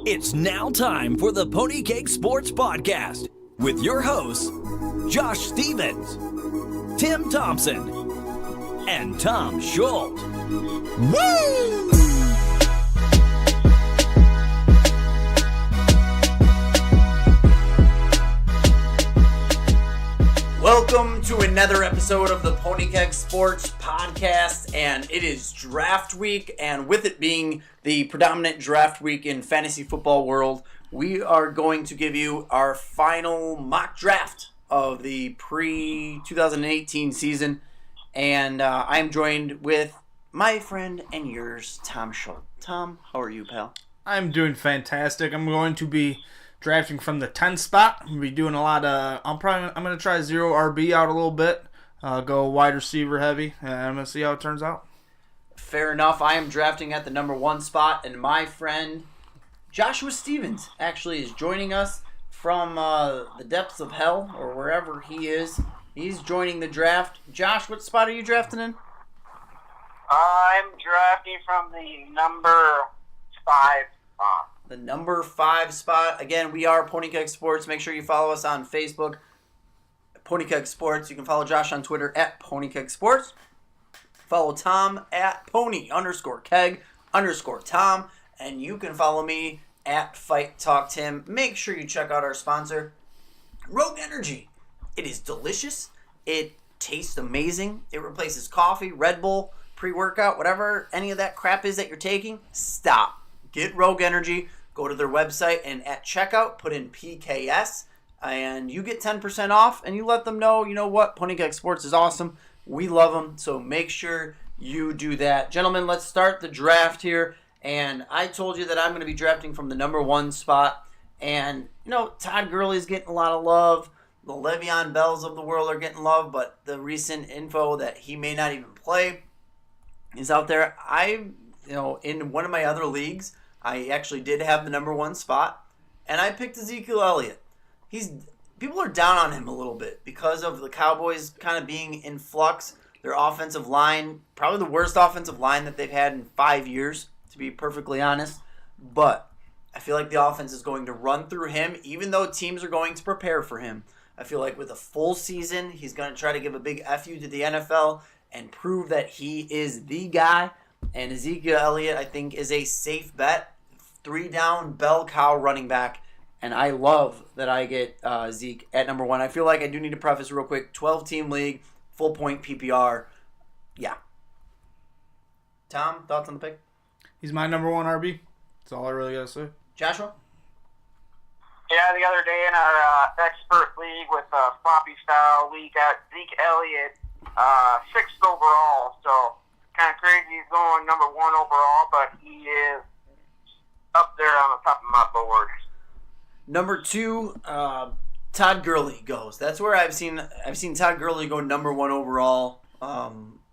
It's now time for the Pony Cake Sports Podcast with your hosts, Josh Stevens, Tim Thompson, and Tom Schultz. Woo! Welcome to another episode of the Pony Cake Sports Podcast, and it is draft week, and with it being the predominant draft week in fantasy football world, we are going to give you our final mock draft of the pre-2018 season, and I am joined with my friend and yours, Tom Schultz. Tom, how are you, pal? I'm doing fantastic. I'm going to be drafting from the 10th spot. I'm going to be doing a lot of, I'm going to try zero RB out a little bit, go wide receiver heavy, and I'm going to see how it turns out. Fair enough. I am drafting at the number 1 spot, and my friend Joshua Stevens actually is joining us from the depths of hell, or wherever he is. He's joining the draft. Josh, what spot are you drafting in? I'm drafting from the number 5 spot. The number 5 spot. Again, we are Pony Cake Sports. Make sure you follow us on Facebook, Pony Cake Sports. You can follow Josh on Twitter at Pony Cake Sports. Follow Tom at Pony_Keg_Tom. And you can follow me at Fight Talk Tim. Make sure you check out our sponsor, Rogue Energy. It is delicious. It tastes amazing. It replaces coffee, Red Bull, pre-workout, whatever any of that crap is that you're taking. Stop. Get Rogue Energy. Go to their website and at checkout, put in PKS, and you get 10% off. And you let them know, you know what, Pony Cake Sports is awesome. We love them, so make sure you do that. Gentlemen, let's start the draft here. And I told you that I'm going to be drafting from the number 1 spot. And, you know, Todd Gurley's getting a lot of love. The Le'Veon Bells of the world are getting love. But the recent info that he may not even play is out there. In one of my other leagues, I actually did have the number 1 spot. And I picked Ezekiel Elliott. People are down on him a little bit because of the Cowboys kind of being in flux. Their offensive line, probably the worst offensive line that they've had in 5 years, to be perfectly honest. But I feel like the offense is going to run through him, even though teams are going to prepare for him. I feel like with a full season, he's going to try to give a big FU to the NFL and prove that he is the guy. And Ezekiel Elliott, I think, is a safe bet. 3-down bell cow running back. And I love that I get Zeke at number 1. I feel like I do need to preface real quick. 12-team league, full point PPR. Yeah. Tom, thoughts on the pick? He's my number 1 RB. That's all I really got to say. Joshua? Yeah, the other day in our expert league with floppy style, we got Zeke Elliott 6th overall. So kind of crazy he's going number 1 overall, but he is up there on the top of my board. Number 2, Todd Gurley goes. That's where I've seen Todd Gurley go number 1 overall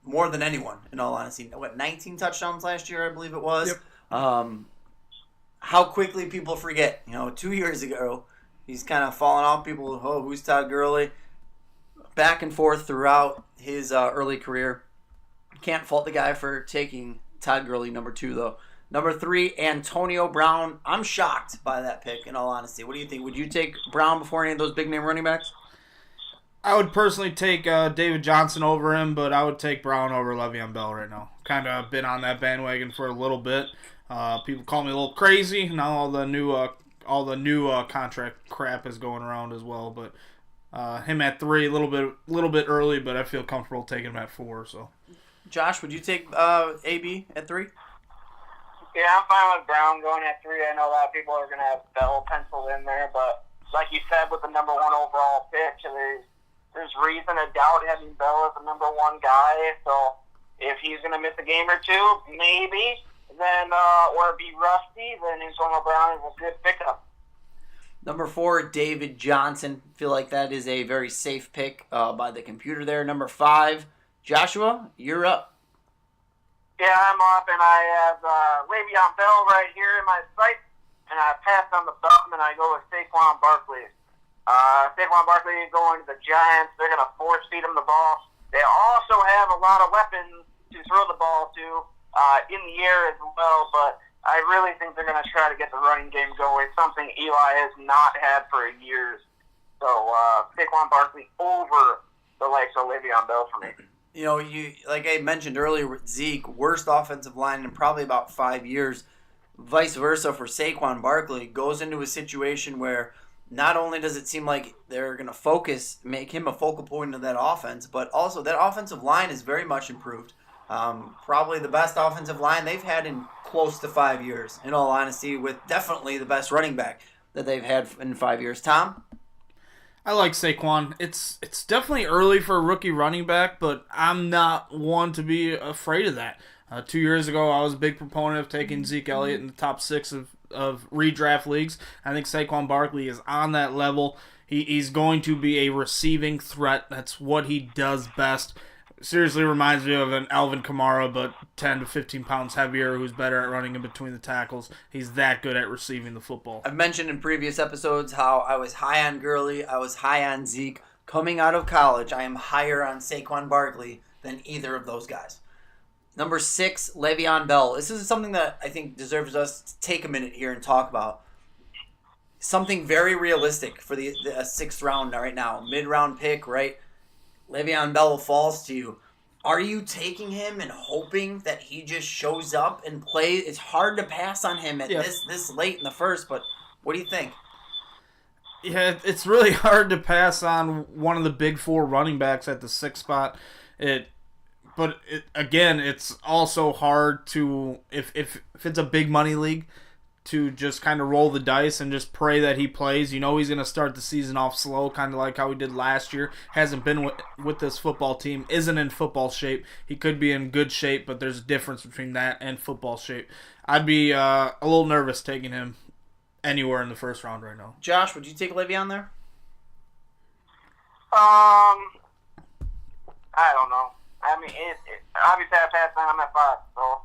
more than anyone, in all honesty. 19 touchdowns last year, I believe it was. Yep. How quickly people forget. 2 years ago, he's kind of fallen off. People, who's Todd Gurley? Back and forth throughout his early career. Can't fault the guy for taking Todd Gurley number 2, though. Number 3, Antonio Brown. I'm shocked by that pick, in all honesty. What do you think? Would you take Brown before any of those big-name running backs? I would personally take David Johnson over him, but I would take Brown over Le'Veon Bell right now. Kind of been on that bandwagon for a little bit. People call me a little crazy. Now all the new contract crap is going around as well. But him at 3, a little bit early, but I feel comfortable taking him at 4. So, Josh, would you take AB at 3? Yeah, I'm fine with Brown going at 3. I know a lot of people are going to have Bell penciled in there, but like you said, with the number 1 overall pick, there's reason to doubt having Bell as the number 1 guy. So if he's going to miss a game or 2, maybe, then or be rusty, then Antonio Brown is a good pickup. Number 4, David Johnson. I feel like that is a very safe pick by the computer there. Number 5, Joshua, you're up. Yeah, I'm up, and I have Le'Veon Bell right here in my sight, and I pass on the button, and I go with Saquon Barkley. Saquon Barkley is going to the Giants. They're going to force feed him the ball. They also have a lot of weapons to throw the ball to in the air as well, but I really think they're going to try to get the running game going, something Eli has not had for years. So Saquon Barkley over the likes of Le'Veon Bell for me. You know, like I mentioned earlier with Zeke, worst offensive line in probably about 5 years. Vice versa for Saquon Barkley, goes into a situation where not only does it seem like they're going to make him a focal point of that offense, but also that offensive line is very much improved. Probably the best offensive line they've had in close to 5 years, in all honesty, with definitely the best running back that they've had in 5 years. Tom? I like Saquon. It's definitely early for a rookie running back, but I'm not one to be afraid of that. 2 years ago, I was a big proponent of taking Zeke Elliott in the top 6 of redraft leagues. I think Saquon Barkley is on that level. He's going to be a receiving threat. That's what he does best. Seriously reminds me of an Alvin Kamara, but 10 to 15 pounds heavier, who's better at running in between the tackles. He's that good at receiving the football. I've mentioned in previous episodes how I was high on Gurley, I was high on Zeke. Coming out of college, I am higher on Saquon Barkley than either of those guys. Number 6, Le'Veon Bell. This is something that I think deserves us to take a minute here and talk about. Something very realistic for the 6th round right now. Mid-round pick, right? Le'Veon Bell falls to you. Are you taking him and hoping that he just shows up and plays? It's hard to pass on him at this late in the first, but what do you think? Yeah, it's really hard to pass on one of the big 4 running backs at the 6th spot. But again, it's also hard to, if it's a big money league, to just kind of roll the dice and just pray that he plays. You know he's going to start the season off slow, kind of like how he did last year. Hasn't been with this football team, isn't in football shape. He could be in good shape, but there's a difference between that and football shape. I'd be a little nervous taking him anywhere in the first round right now. Josh, would you take Le'Veon there? I don't know. I mean, obviously I passed on him at 5, so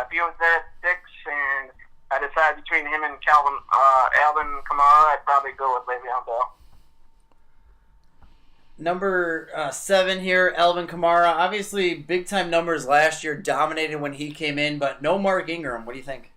if he was there at 6 and I decided between him and Alvin Kamara, I'd probably go with Le'Veon Bell. Number 7 here, Alvin Kamara. Obviously, big-time numbers last year, dominated when he came in, but no Mark Ingram. What do you think?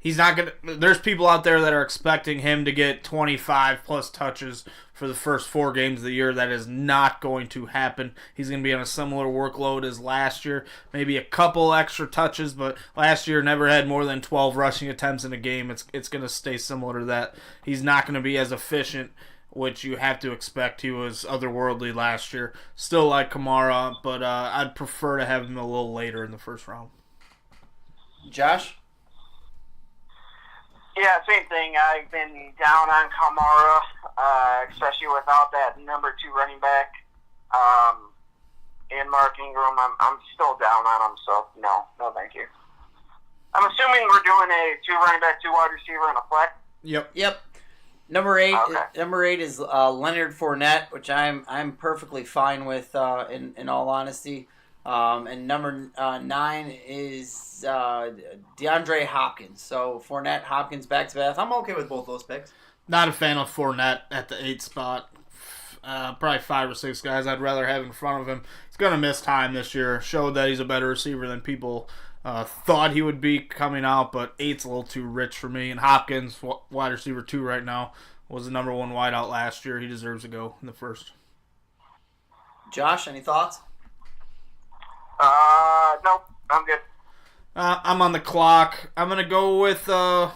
He's not going to... There's people out there that are expecting him to get 25-plus touches for the first 4 games of the year. That is not going to happen. He's going to be on a similar workload as last year. Maybe a couple extra touches, but last year never had more than 12 rushing attempts in a game. It's going to stay similar to that. He's not going to be as efficient, which you have to expect. He was otherworldly last year. Still like Kamara, but I'd prefer to have him a little later in the first round. Josh? Yeah, same thing. I've been down on Kamara, especially without that number 2 running back. And Mark Ingram, I'm still down on him, so no thank you. I'm assuming we're doing a 2 running back, 2 wide receiver, and a flex. Yep. Number 8. Okay. Number 8 is Leonard Fournette, which I'm perfectly fine with. In all honesty. And number 9 is DeAndre Hopkins. So Fournette, Hopkins, back to back. I'm okay with both those picks. Not a fan of Fournette at the 8th spot. Probably 5 or 6 guys I'd rather have in front of him. He's going to miss time this year. Showed that he's a better receiver than people thought he would be coming out, but 8's a little too rich for me. And Hopkins, wide receiver 2 right now, was the number 1 wideout last year. He deserves to go in the first. Josh, any thoughts? Nope, I'm good. I'm on the clock. I'm going to go with, I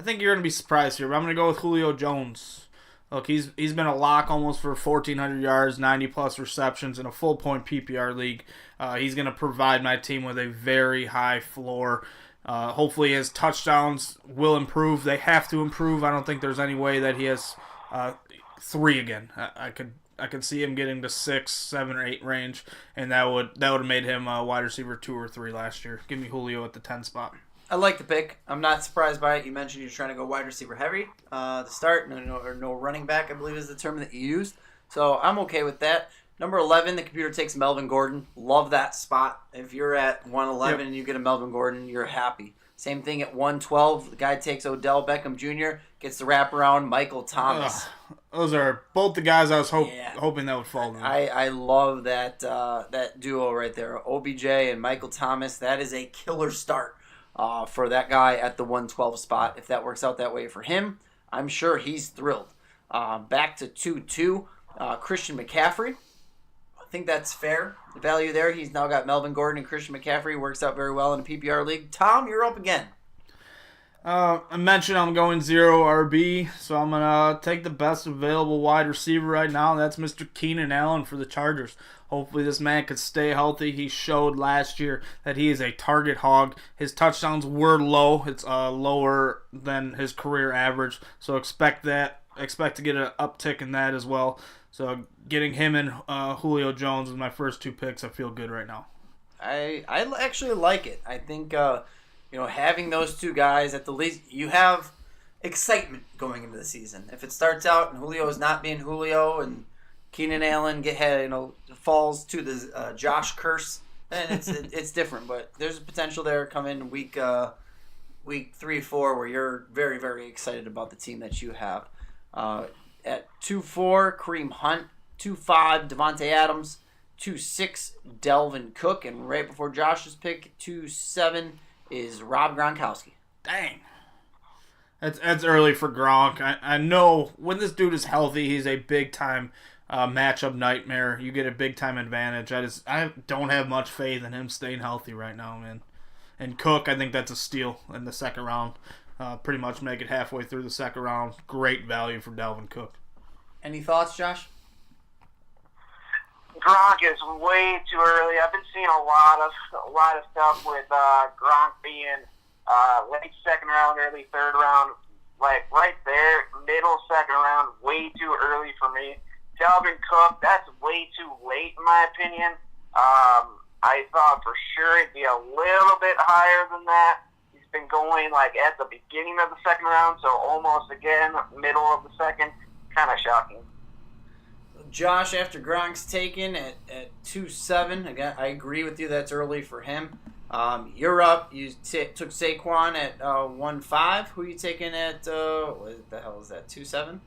think you're going to be surprised here, but I'm going to go with Julio Jones. Look, he's been a lock almost for 1,400 yards, 90-plus receptions in a full-point PPR league. He's going to provide my team with a very high floor. Hopefully his touchdowns will improve. They have to improve. I don't think there's any way that he has 3 again. I could see him getting to 6, 7, or 8 range, and that would have made him a wide receiver 2 or 3 last year. Give me Julio at the 10 spot. I like the pick. I'm not surprised by it. You mentioned you're trying to go wide receiver heavy to start. No running back, I believe is the term that you used. So I'm okay with that. Number 11, the computer takes Melvin Gordon. Love that spot. If you're at 111 and you get a Melvin Gordon, you're happy. Same thing at 112. The guy takes Odell Beckham Jr., gets the wraparound Michael Thomas. Those are both the guys I was hoping that would fall in. I love that duo right there. OBJ and Michael Thomas. That is a killer start for that guy at the 112 spot. If that works out that way for him, I'm sure he's thrilled. Back to 2-2, Christian McCaffrey. I think that's fair. The value there, he's now got Melvin Gordon and Christian McCaffrey. Works out very well in a PPR league. Tom, you're up again. I mentioned I'm going 0 RB, so I'm going to take the best available wide receiver right now, and that's Mr. Keenan Allen for the Chargers. Hopefully this man could stay healthy. He showed last year that he is a target hog. His touchdowns were low. It's lower than his career average, so expect that. Expect to get an uptick in that as well. So getting him and Julio Jones with my first 2 picks, I feel good right now. I actually like it. I think having those 2 guys at the least, you have excitement going into the season. If it starts out and Julio is not being Julio and Keenan Allen falls to the Josh curse, then it's different. But there's a potential there coming week 3-4 where you're very, very excited about the team that you have. At 2-4, Kareem Hunt. 2-5, Devontae Adams. 2-6, Delvin Cook. And right before Josh's pick, 2-7 is Rob Gronkowski. Dang. That's early for Gronk. I know when this dude is healthy, he's a big-time matchup nightmare. You get a big-time advantage. I don't have much faith in him staying healthy right now, man. And Cook, I think that's a steal in the second round. Pretty much make it halfway through the second round. Great value for Dalvin Cook. Any thoughts, Josh? Gronk is way too early. I've been seeing a lot of stuff with Gronk being late second round, early third round, like right there, middle second round, way too early for me. Dalvin Cook, that's way too late in my opinion. I thought for sure it'd be a little bit higher than that. He's been going like at the beginning of the second round, so almost again, middle of the second. Kind of shocking. Josh, after Gronk's taken at 2-7, again, I agree with you. That's early for him. You're up. You took Saquon at 1-5. Who are you taking at, what the hell is that, 2-7?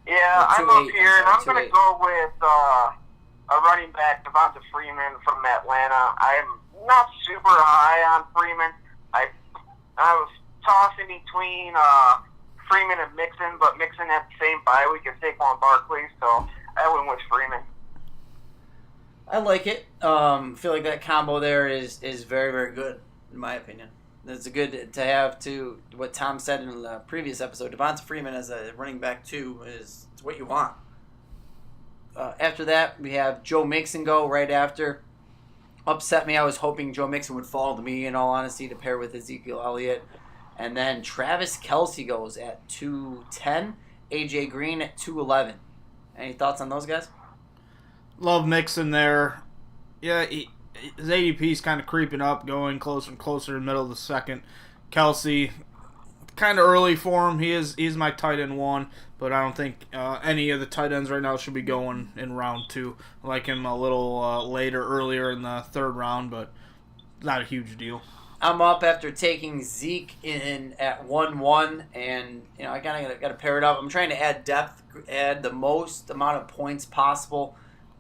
Yeah, I'm up here, and I'm going to go with a running back, Devonta Freeman from Atlanta. I'm not super high on Freeman. I was tossing between Freeman and Mixon, but Mixon had the same bye week as Saquon Barkley, so I went with Freeman. I like it. Feel like that combo there is very, very good, in my opinion. It's good to have to what Tom said in the previous episode. Devonta Freeman as a running back too is what you want. After that, we have Joe Mixon go right after. Upset me. I was hoping Joe Mixon would fall to me, in all honesty, to pair with Ezekiel Elliott. And then Travis Kelce goes at 2-10. AJ Green at 2-11. Any thoughts on those guys? Love Mixon there. Yeah, his ADP is kind of creeping up, going closer and closer in the middle of the second. Kelce, kind of early for him. He's my tight end 1, but I don't think any of the tight ends right now should be going in round 2. I like him a little earlier in the third round, but not a huge deal. I'm up after taking Zeke in at 1-1, and I kind of got to pair it up. I'm trying to add depth, add the most amount of points possible.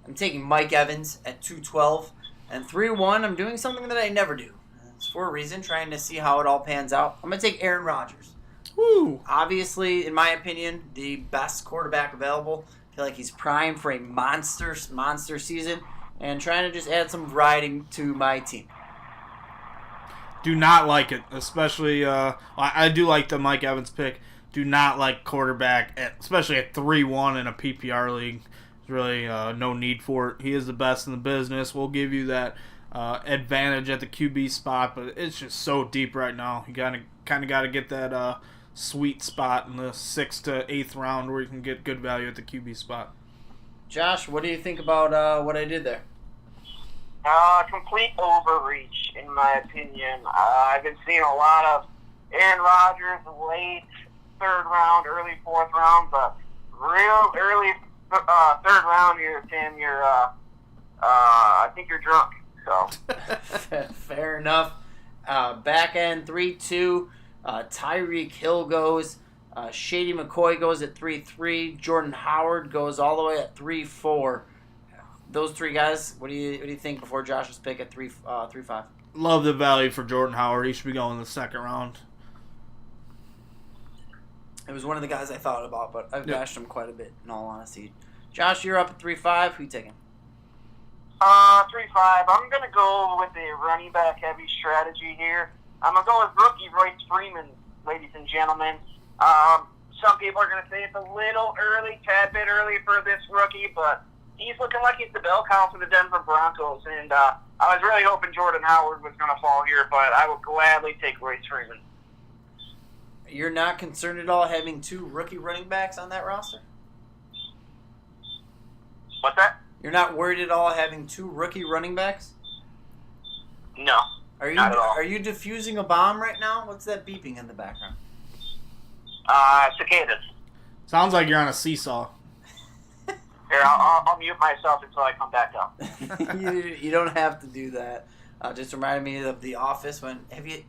I'm taking Mike Evans at 2-12, and 3-1. I'm doing something that I never do. It's for a reason, trying to see how it all pans out. I'm going to take Aaron Rodgers. Woo! Obviously, in my opinion, the best quarterback available. I feel like he's primed for a monster season, and trying to just add some variety to my team. Do not like it, especially I do like the Mike Evans pick. Do not like quarterback, especially at 3-1 in a PPR league. There's really no need for it. He is the best in the business. We'll give you that advantage at the QB spot, but it's just so deep right now. You kind of got to get that sweet spot in the 6th to 8th round where you can get good value at the QB spot. Josh, what do you think about what I did there? Complete overreach, in my opinion. I've been seeing a lot of Aaron Rodgers late third round, early fourth round, but real early third round here, Tim. I think you're drunk. So fair enough. Back end 3-2. Tyreek Hill goes. Shady McCoy goes at 3-3. Jordan Howard goes all the way at 3-4. Those 3 guys, what do you think before Josh's pick at 3-5? love the value for Jordan Howard. He should be going in the second round. It was one of the guys I thought about, but I've bashed him quite a bit, in all honesty. Josh, you're up at 3-5. Who you taking? 3-5. I'm going to go with a running back heavy strategy here. I'm going to go with rookie Royce Freeman, ladies and gentlemen. Some people are going to say it's a little early, tad bit early for this rookie, but he's looking like he's the bell cow for the Denver Broncos. And I was really hoping Jordan Howard was going to fall here, but I would gladly take Royce Freeman. You're not concerned at all having 2 rookie running backs on that roster? What's that? You're not worried at all having 2 rookie running backs? No, not at all. Are you diffusing a bomb right now? What's that beeping in the background? Cicadas. Sounds like you're on a seesaw. Here, I'll mute myself until I come back up. You don't have to do that. Just reminded me of The Office. When have you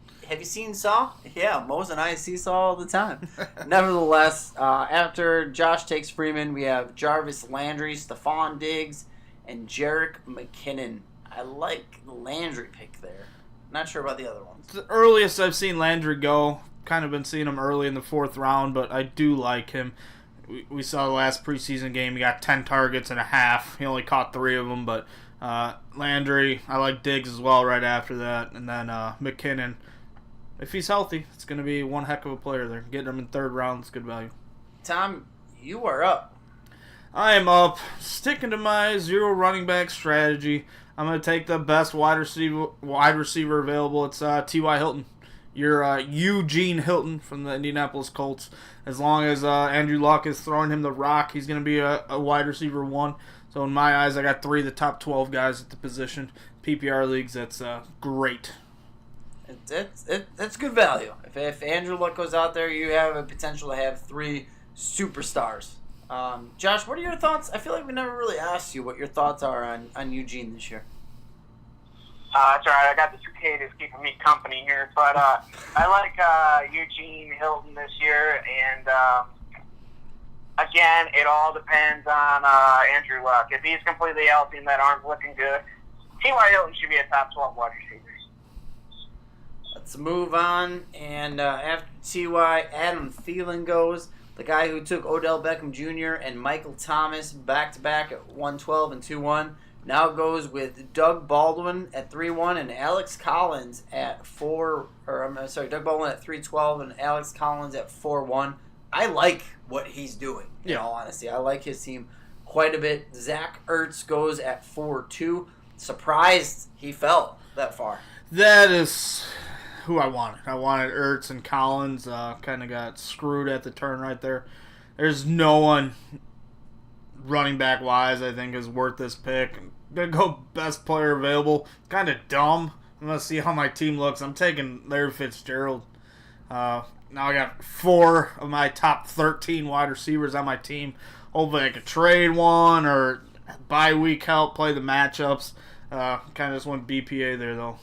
seen Saw? Yeah, Mose and I see Saw all the time. Nevertheless, after Josh takes Freeman, we have Jarvis Landry, Stephon Diggs, and Jerick McKinnon. I like the Landry pick there. Not sure about the other ones. It's the earliest I've seen Landry go. Kind of been seeing him early in the 4th round, but I do like him. We saw the last preseason game. He got 10 targets and a half. He only caught 3 of them, but Landry, I like Diggs as well right after that. And then McKinnon, if he's healthy, it's going to be one heck of a player there. Getting him in 3rd round is good value. Tom, you are up. I am up. Sticking to my 0 running back strategy. I'm going to take the best wide receiver available. It's T.Y. Hilton. Your Eugene Hilton from the Indianapolis Colts. As long as Andrew Luck is throwing him the rock, he's going to be a wide receiver 1. So in my eyes, I got 3 of the top 12 guys at the position. PPR leagues, that's great. That's good value. If Andrew Luck goes out there, you have a potential to have 3 superstars. Josh, what are your thoughts? I feel like we never really asked you what your thoughts are on Eugene this year. It's alright, I got the cicadas keeping me company here, but I like Eugene Hilton this year, and again, it all depends on Andrew Luck. If he's completely healthy and that arm's looking good, T.Y. Hilton should be a top 12 wide receiver. Let's move on, and after T.Y., Adam Thielen goes, the guy who took Odell Beckham Jr. and Michael Thomas back-to-back at 112 and 2-1. Now goes with Doug Baldwin at 3-1 and Alex Collins at Doug Baldwin at 3-12 and Alex Collins at 4-1. I like what he's doing, in all honesty. I like his team quite a bit. Zach Ertz goes at 4-2. Surprised he fell that far. That is who I wanted. I wanted Ertz and Collins. Kind of got screwed at the turn right there. There's no one running back wise I think is worth this pick. I'm gonna go best player available. Kind of dumb. I'm gonna see how my team looks. I'm taking Larry Fitzgerald. Now I got 4 of my top 13 wide receivers on my team. Hopefully I could trade one or bye week help play the matchups. Kind of just went BPA there though.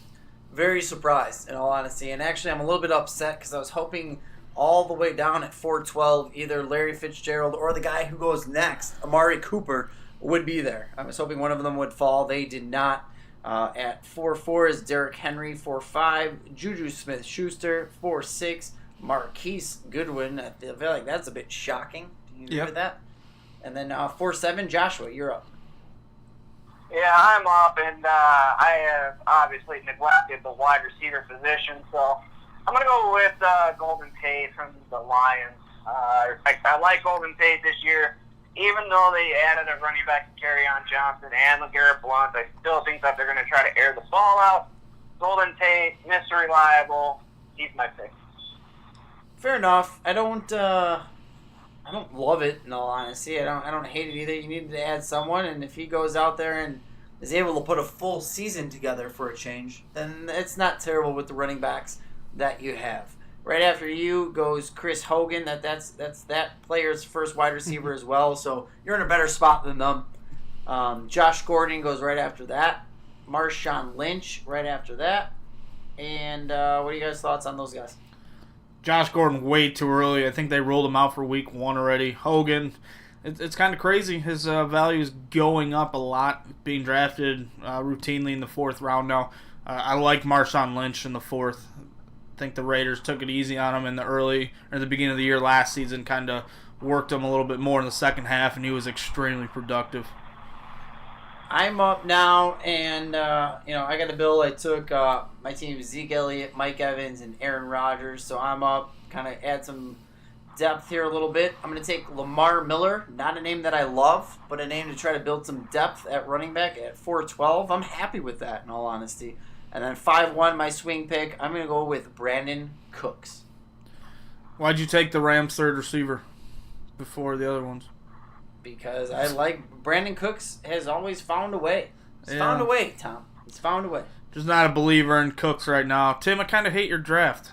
Very surprised, in all honesty. And actually, I'm a little bit upset because I was hoping all the way down at 412, either Larry Fitzgerald or the guy who goes next, Amari Cooper, would be there. I was hoping one of them would fall. They did not. At 4-4 is Derrick Henry. 4-5, Juju Smith-Schuster. 4-6, Marquise Goodwin. I feel like that's a bit shocking. Do you agree with that? And then 4-7, Joshua, you're up. Yeah, I'm up, and I have obviously neglected the wide receiver position, so I'm going to go with Golden Tate from the Lions. I like Golden Tate this year. Even though they added a running back to Kerryon Johnson and LeGarrette Blount, I still think that they're going to try to air the ball out. Golden Tate, Mr. Reliable, he's my pick. Fair enough. I don't love it, in all honesty. I don't hate it either. You need to add someone, and if he goes out there and is able to put a full season together for a change, then it's not terrible with the running backs that you have. Right after you goes Chris Hogan. That's that player's first wide receiver as well, so you're in a better spot than them. Josh Gordon goes right after that. Marshawn Lynch right after that. And what are you guys' thoughts on those guys? Josh Gordon way too early. I think they rolled him out for week 1 already. Hogan, it's kind of crazy. His value is going up a lot, being drafted routinely in the 4th round now. I like Marshawn Lynch in the 4th. I think the Raiders took it easy on him in the beginning of the year last season, kind of worked him a little bit more in the second half, and he was extremely productive. I'm up now, and I got a bill. I took my team Zeke Elliott, Mike Evans, and Aaron Rodgers, so I'm up. Kind of add some depth here a little bit. I'm going to take Lamar Miller, not a name that I love, but a name to try to build some depth at running back at 412. I'm happy with that, in all honesty. And then 5-1, my swing pick, I'm going to go with Brandon Cooks. Why'd you take the Rams' 3rd receiver before the other ones? Because I like Brandon Cooks has always found a way. He's found a way, Tom. He's found a way. Just not a believer in Cooks right now. Tim, I kind of hate your draft.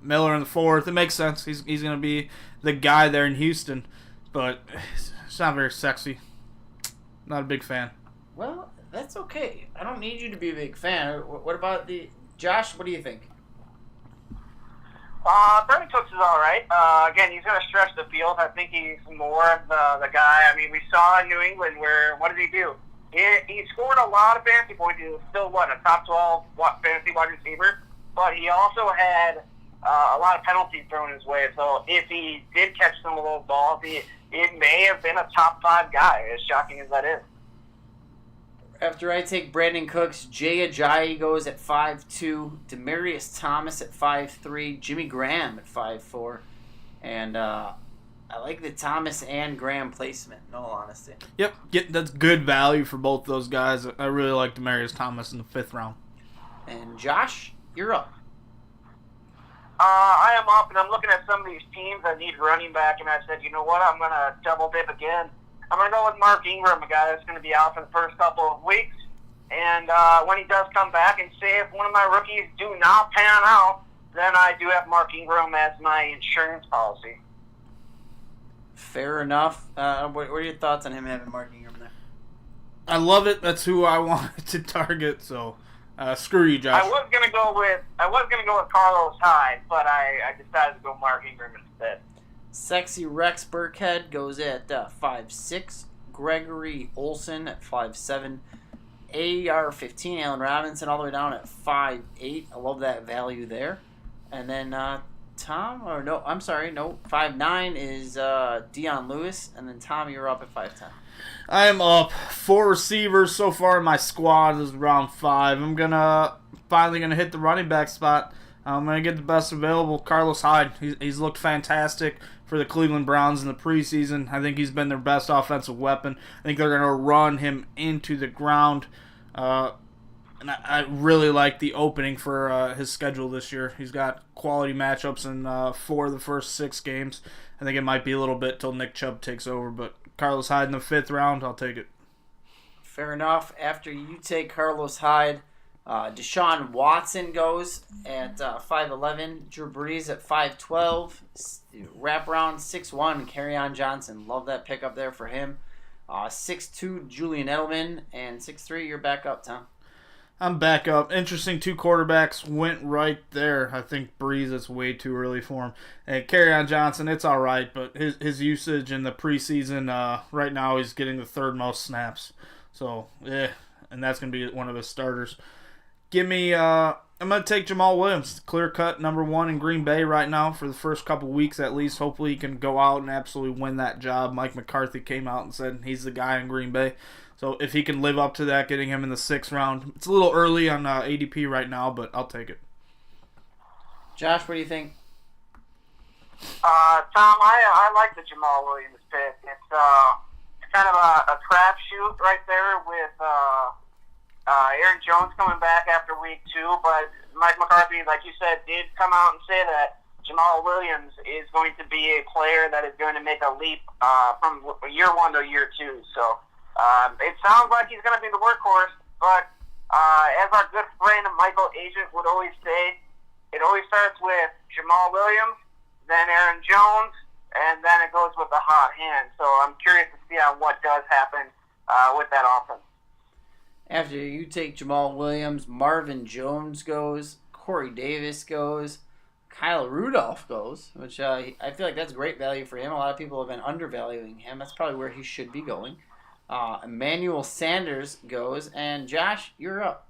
Miller in the 4th. It makes sense. He's going to be the guy there in Houston, but it's not very sexy. Not a big fan. Well, that's okay. I don't need you to be a big fan. What about Josh? What do you think? Brandon Cooks is all right. Again, he's going to stretch the field. I think he's more of the guy. I mean, we saw in New England where, what did he do? He scored a lot of fantasy points. He was still, a top 12 fantasy wide receiver? But he also had a lot of penalties thrown his way. So if he did catch some of those balls, it may have been a top 5 guy, as shocking as that is. After I take Brandon Cooks, Jay Ajayi goes at 5'2", Demaryius Thomas at 5'3", Jimmy Graham at 5'4", and I like the Thomas and Graham placement, in all honesty. Yep, that's good value for both those guys. I really like Demaryius Thomas in the 5th round. And Josh, you're up. I am up, and I'm looking at some of these teams that need running back, and I said, you know what, I'm going to double dip again. I'm going to go with Mark Ingram, a guy that's going to be out for the first couple of weeks. And when he does come back, and say if one of my rookies do not pan out, then I do have Mark Ingram as my insurance policy. Fair enough. What are your thoughts on him having Mark Ingram there? I love it. That's who I wanted to target, so screw you, Josh. I was going to go with Carlos Hyde, but I decided to go Mark Ingram instead. Sexy Rex Burkhead goes at 5'6", Gregory Olson at 5'7", AR-15, Allen Robinson all the way down at 5'8". I love that value there. And then 5'9" is Dion Lewis, and then Tom, you're up at 5'10". I am up 4 receivers so far in my squad. This is round 5. I'm finally gonna hit the running back spot. I'm gonna get the best available, Carlos Hyde. He's looked fantastic for the Cleveland Browns in the preseason. I think he's been their best offensive weapon. I think they're going to run him into the ground. And I really like the opening for his schedule this year. He's got quality matchups in 4 of the first 6 games. I think it might be a little bit till Nick Chubb takes over, but Carlos Hyde in the 5th round, I'll take it. Fair enough. After you take Carlos Hyde, Deshaun Watson goes at 5'11", Drew Brees at 5'12", wrap around 6'1", Kerryon Johnson. Love that pickup there for him. 6'2", Julian Edelman, and 6'3", you're back up, Tom. I'm back up. Interesting, 2 quarterbacks went right there. I think Brees, it's way too early for him. And Kerryon Johnson, it's all right, but his usage in the preseason, right now he's getting the 3rd most snaps. So, and that's going to be one of his starters. I'm going to take Jamal Williams, clear-cut number 1 in Green Bay right now for the first couple weeks at least. Hopefully he can go out and absolutely win that job. Mike McCarthy came out and said he's the guy in Green Bay. So if he can live up to that, getting him in the 6th round. It's a little early on ADP right now, but I'll take it. Josh, what do you think? Tom, I like the Jamal Williams pick. It's kind of a crapshoot right there with Aaron Jones coming back after week 2, but Mike McCarthy, like you said, did come out and say that Jamal Williams is going to be a player that is going to make a leap from year 1 to year 2. So it sounds like he's going to be the workhorse, but as our good friend Michael Agent would always say, it always starts with Jamal Williams, then Aaron Jones, and then it goes with the hot hand. So I'm curious to see on what does happen with that offense. After you take Jamal Williams, Marvin Jones goes, Corey Davis goes, Kyle Rudolph goes, which I feel like that's great value for him. A lot of people have been undervaluing him. That's probably where he should be going. Emmanuel Sanders goes, and Josh, you're up.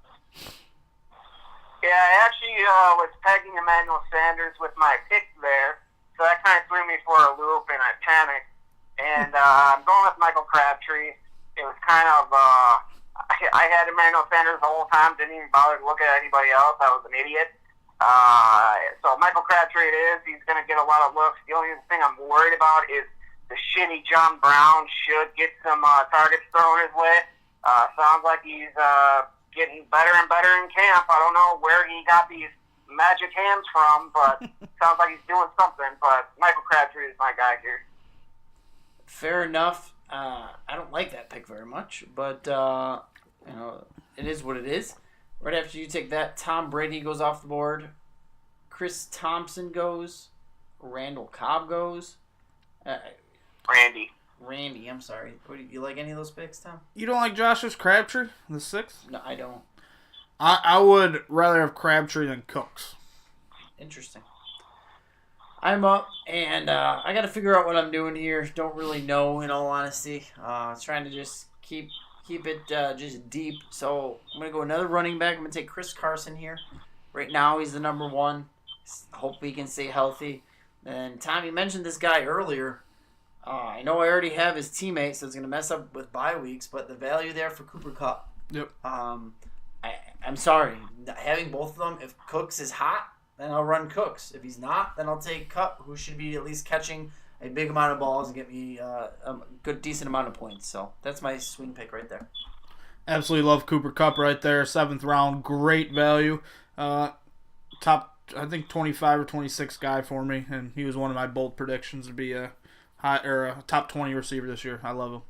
Yeah, I actually was pegging Emmanuel Sanders with my pick there, so that kind of threw me for a loop, and I panicked. And I'm going with Michael Crabtree. It was kind of, I had Emmanuel Sanders the whole time, didn't even bother to look at anybody else. I was an idiot. So Michael Crabtree it is. He's going to get a lot of looks. The only thing I'm worried about is the shitty John Brown should get some targets thrown his way. Sounds like he's getting better and better in camp. I don't know where he got these magic hands from, but sounds like he's doing something. But Michael Crabtree is my guy here. Fair enough. I don't like that pick very much, but it is what it is. Right after you take that, Tom Brady goes off the board. Chris Thompson goes. Randall Cobb goes. Randy, I'm sorry. Do you like any of those picks, Tom? You don't like Josh's Crabtree, the 6th? No, I don't. I would rather have Crabtree than Cooks. Interesting. I'm up, and I got to figure out what I'm doing here. Don't really know, in all honesty. Trying to just keep it just deep. So I'm going to go another running back. I'm going to take Chris Carson here. Right now, he's the number 1. Hope he can stay healthy. And Tom, you mentioned this guy earlier. I know I already have his teammate, so it's going to mess up with bye weeks, but the value there for Cooper Kupp. Yep. I'm sorry. Having both of them, if Cooks is hot, then I'll run Cooks. If he's not, then I'll take Kupp, who should be at least catching a big amount of balls and get me a good, decent amount of points. So that's my swing pick right there. Absolutely love Cooper Kupp right there. 7th round, great value. Top, I think 25 or 26 guy for me, and he was one of my bold predictions to be a top 20 receiver this year. I love him.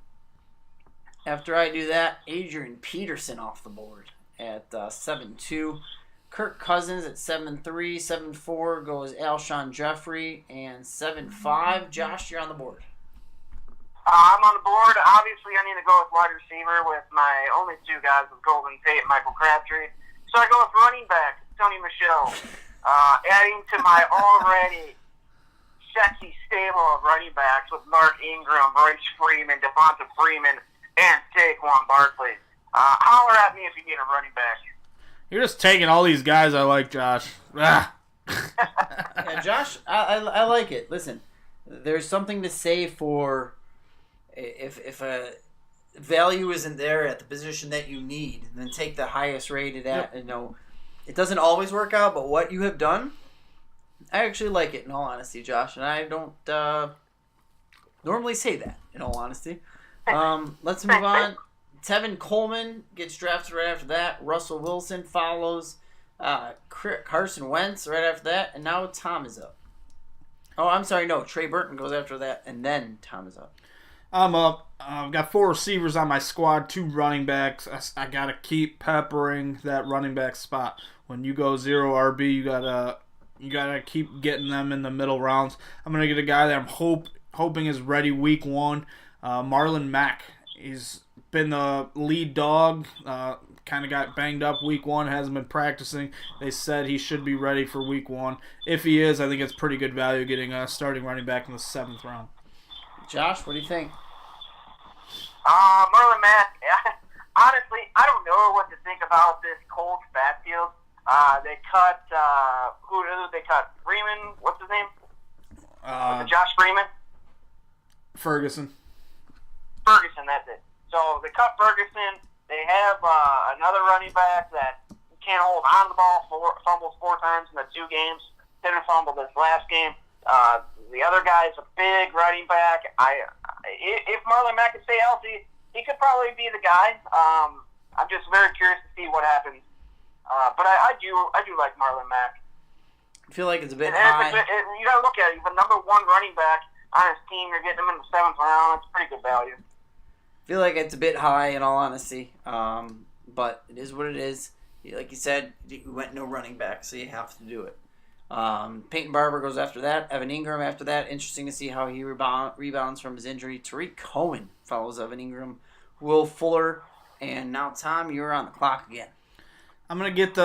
After I do that, Adrian Peterson off the board at 7-2. Kirk Cousins at 7-3. 7-4 goes Alshon Jeffrey. And 7-5, Josh, you're on the board. I'm on the board. Obviously, I need to go with wide receiver with my only 2 guys with Golden Tate and Michael Crabtree. So I go with running back, Tony Michel. Adding to my already sexy stable of running backs with Mark Ingram, Royce Freeman, Devonta Freeman, and Saquon Barkley. Holler at me if you need a running back. You're just taking all these guys I like, Josh. Yeah, Josh, I like it. Listen, there's something to say for if a value isn't there at the position that you need, then take the highest rated at. Yep. It doesn't always work out, but what you have done, I actually like it, in all honesty, Josh. And I don't normally say that, in all honesty. Let's move on. Tevin Coleman gets drafted right after that. Russell Wilson follows. Carson Wentz right after that. And now Tom is up. Oh, I'm sorry. No, Trey Burton goes after that. And then Tom is up. I'm up. I've got 4 receivers on my squad, 2 running backs. I got to keep peppering that running back spot. When you go 0 RB, you gotta keep getting them in the middle rounds. I'm gonna get a guy that I'm hoping is ready week 1. Marlon Mack. He's been the lead dog. Kind of got banged up week 1. Hasn't been practicing. They said he should be ready for week 1. If he is, I think it's pretty good value getting a starting running back in the 7th round. Josh, what do you think? Marlon Mack. Honestly, I don't know what to think about this Colts backfield. They cut, who did they cut? Freeman, what's his name? Josh Freeman? Ferguson, that's it. So they cut Ferguson. They have another running back that can't hold on to the ball, fumbles 4 times in the 2 games. Didn't fumble this last game. The other guy is a big running back. If Marlon Mack can stay healthy, he could probably be the guy. I'm just very curious to see what happens. But I do like Marlon Mack. I feel like it's a bit high. You got to look at it. He's the number 1 running back on his team. You're getting him in the 7th round. It's pretty good value. I feel like it's a bit high, in all honesty. But it is what it is. Like you said, we went no running back, so you have to do it. Peyton Barber goes after that. Evan Ingram after that. Interesting to see how he rebounds from his injury. Tariq Cohen follows Evan Ingram. Will Fuller. And now, Tom, you're on the clock again. I'm going to get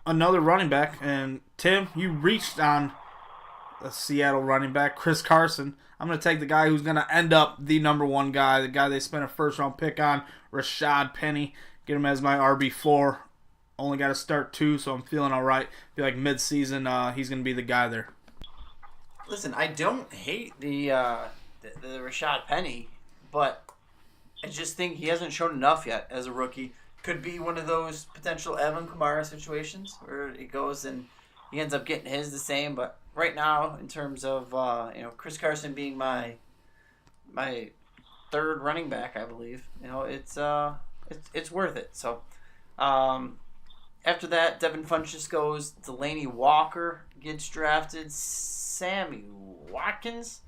another running back. And, Tim, you reached on the Seattle running back, Chris Carson. I'm going to take the guy who's going to end up the number 1 guy, the guy they spent a first-round pick on, Rashad Penny. Get him as my RB4 only got to start 2, so I'm feeling all right. Feel like mid-season he's going to be the guy there. Listen, I don't hate the Rashad Penny, but I just think he hasn't shown enough yet as a rookie. Could be one of those potential Evan Kamara situations where it goes and he ends up getting his the same. But right now, in terms of Chris Carson being my third running back, I believe, it's worth it. So after that, Devin Funchess goes. Delaney Walker gets drafted. Sammy Watkins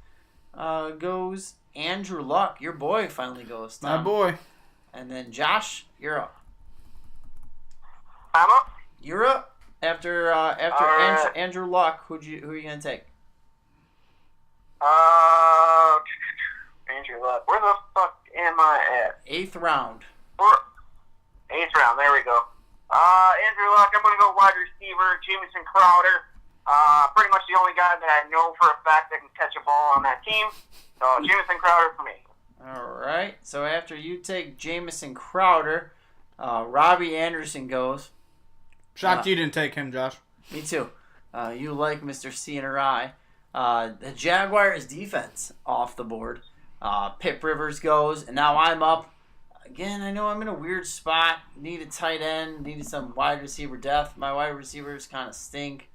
goes. Andrew Luck, your boy, finally goes. Tom. My boy. And then Josh, you're up. I'm up. You're up after right. Andrew Luck. Who are you gonna take? Andrew Luck. Where the fuck am I at? 8th round. 8th round. There we go. Andrew Luck. I'm gonna go wide receiver. Jamison Crowder. Pretty much the only guy that I know for a fact that can catch a ball on that team. So Jamison Crowder for me. All right. So after you take Jamison Crowder, Robbie Anderson goes. Shocked you didn't take him, Josh. Me too. You like Mr. CNRI. The Jaguars defense off the board. Pip Rivers goes, and now I'm up. Again, I know I'm in a weird spot. Need a tight end. Needed some wide receiver depth. My wide receivers kind of stink.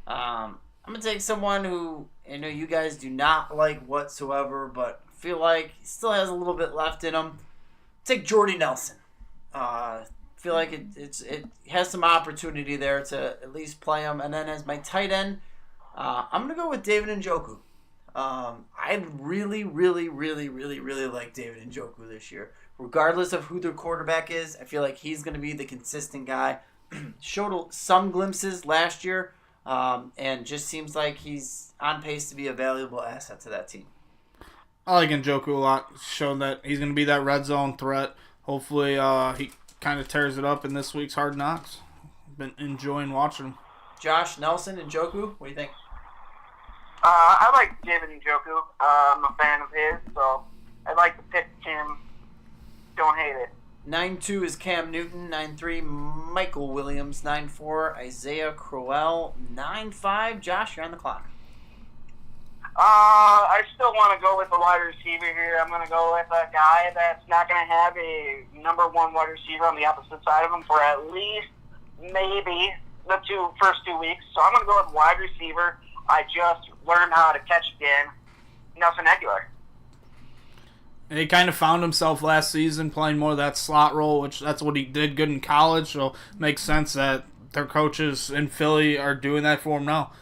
I'm going to take someone who I know you guys do not like whatsoever, but feel like he still has a little bit left in him. Take Jordy Nelson. Feel like it has some opportunity there to at least play him. And then as my tight end, I'm going to go with David Njoku. I really, really, really, really, really like David Njoku this year. Regardless of who their quarterback is, I feel like he's going to be the consistent guy. Showed some glimpses last year, and just seems like he's on pace to be a valuable asset to that team. I like Njoku a lot. Showed that he's going to be that red zone threat. Hopefully he kind of tears it up in this week's Hard Knocks. Been enjoying watching him. Josh, Nelson, Njoku, what do you think? I like David Njoku. I'm a fan of his, so I'd like to pick him. Don't hate it. 9-2 is Cam Newton. 9-3, Michael Williams. 9-4, Isaiah Crowell. 9-5, Josh, you're on the clock. I still want to go with the wide receiver here. I'm going to go with a guy that's not going to have a number 1 wide receiver on the opposite side of him for at least maybe the first 2 weeks. So I'm going to go with wide receiver. I just learned how to catch again. Nelson Aguilar. He kind of found himself last season playing more of that slot role, which that's what he did good in college, so it makes sense that their coaches in Philly are doing that for him now.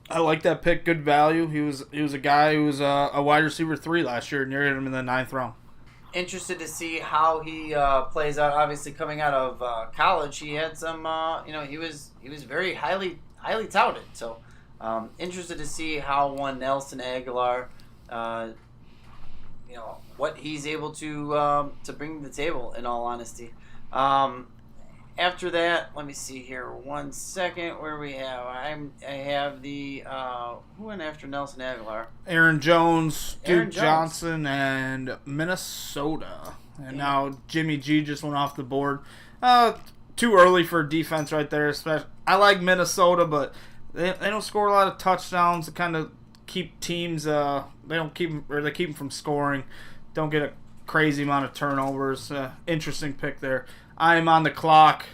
I like that pick, good value. He was a guy who was a wide receiver 3 last year, and you're him in the 9th round. Interested to see how he plays out. Obviously, coming out of college, he had some. He was very highly touted. So, interested to see how one Nelson Aguilar, what he's able to bring to the table. In all honesty, after that, let me see here. 1 second. Where do we have? I have the who went after Nelson Aguilar? Aaron Jones, Aaron Duke Jones. Johnson, and Minnesota. And now Jimmy G just went off the board. Too early for defense right there. I like Minnesota, but they don't score a lot of touchdowns to kind of keep teams. They keep them from scoring. Don't get a crazy amount of turnovers. Interesting pick there. I'm on the clock.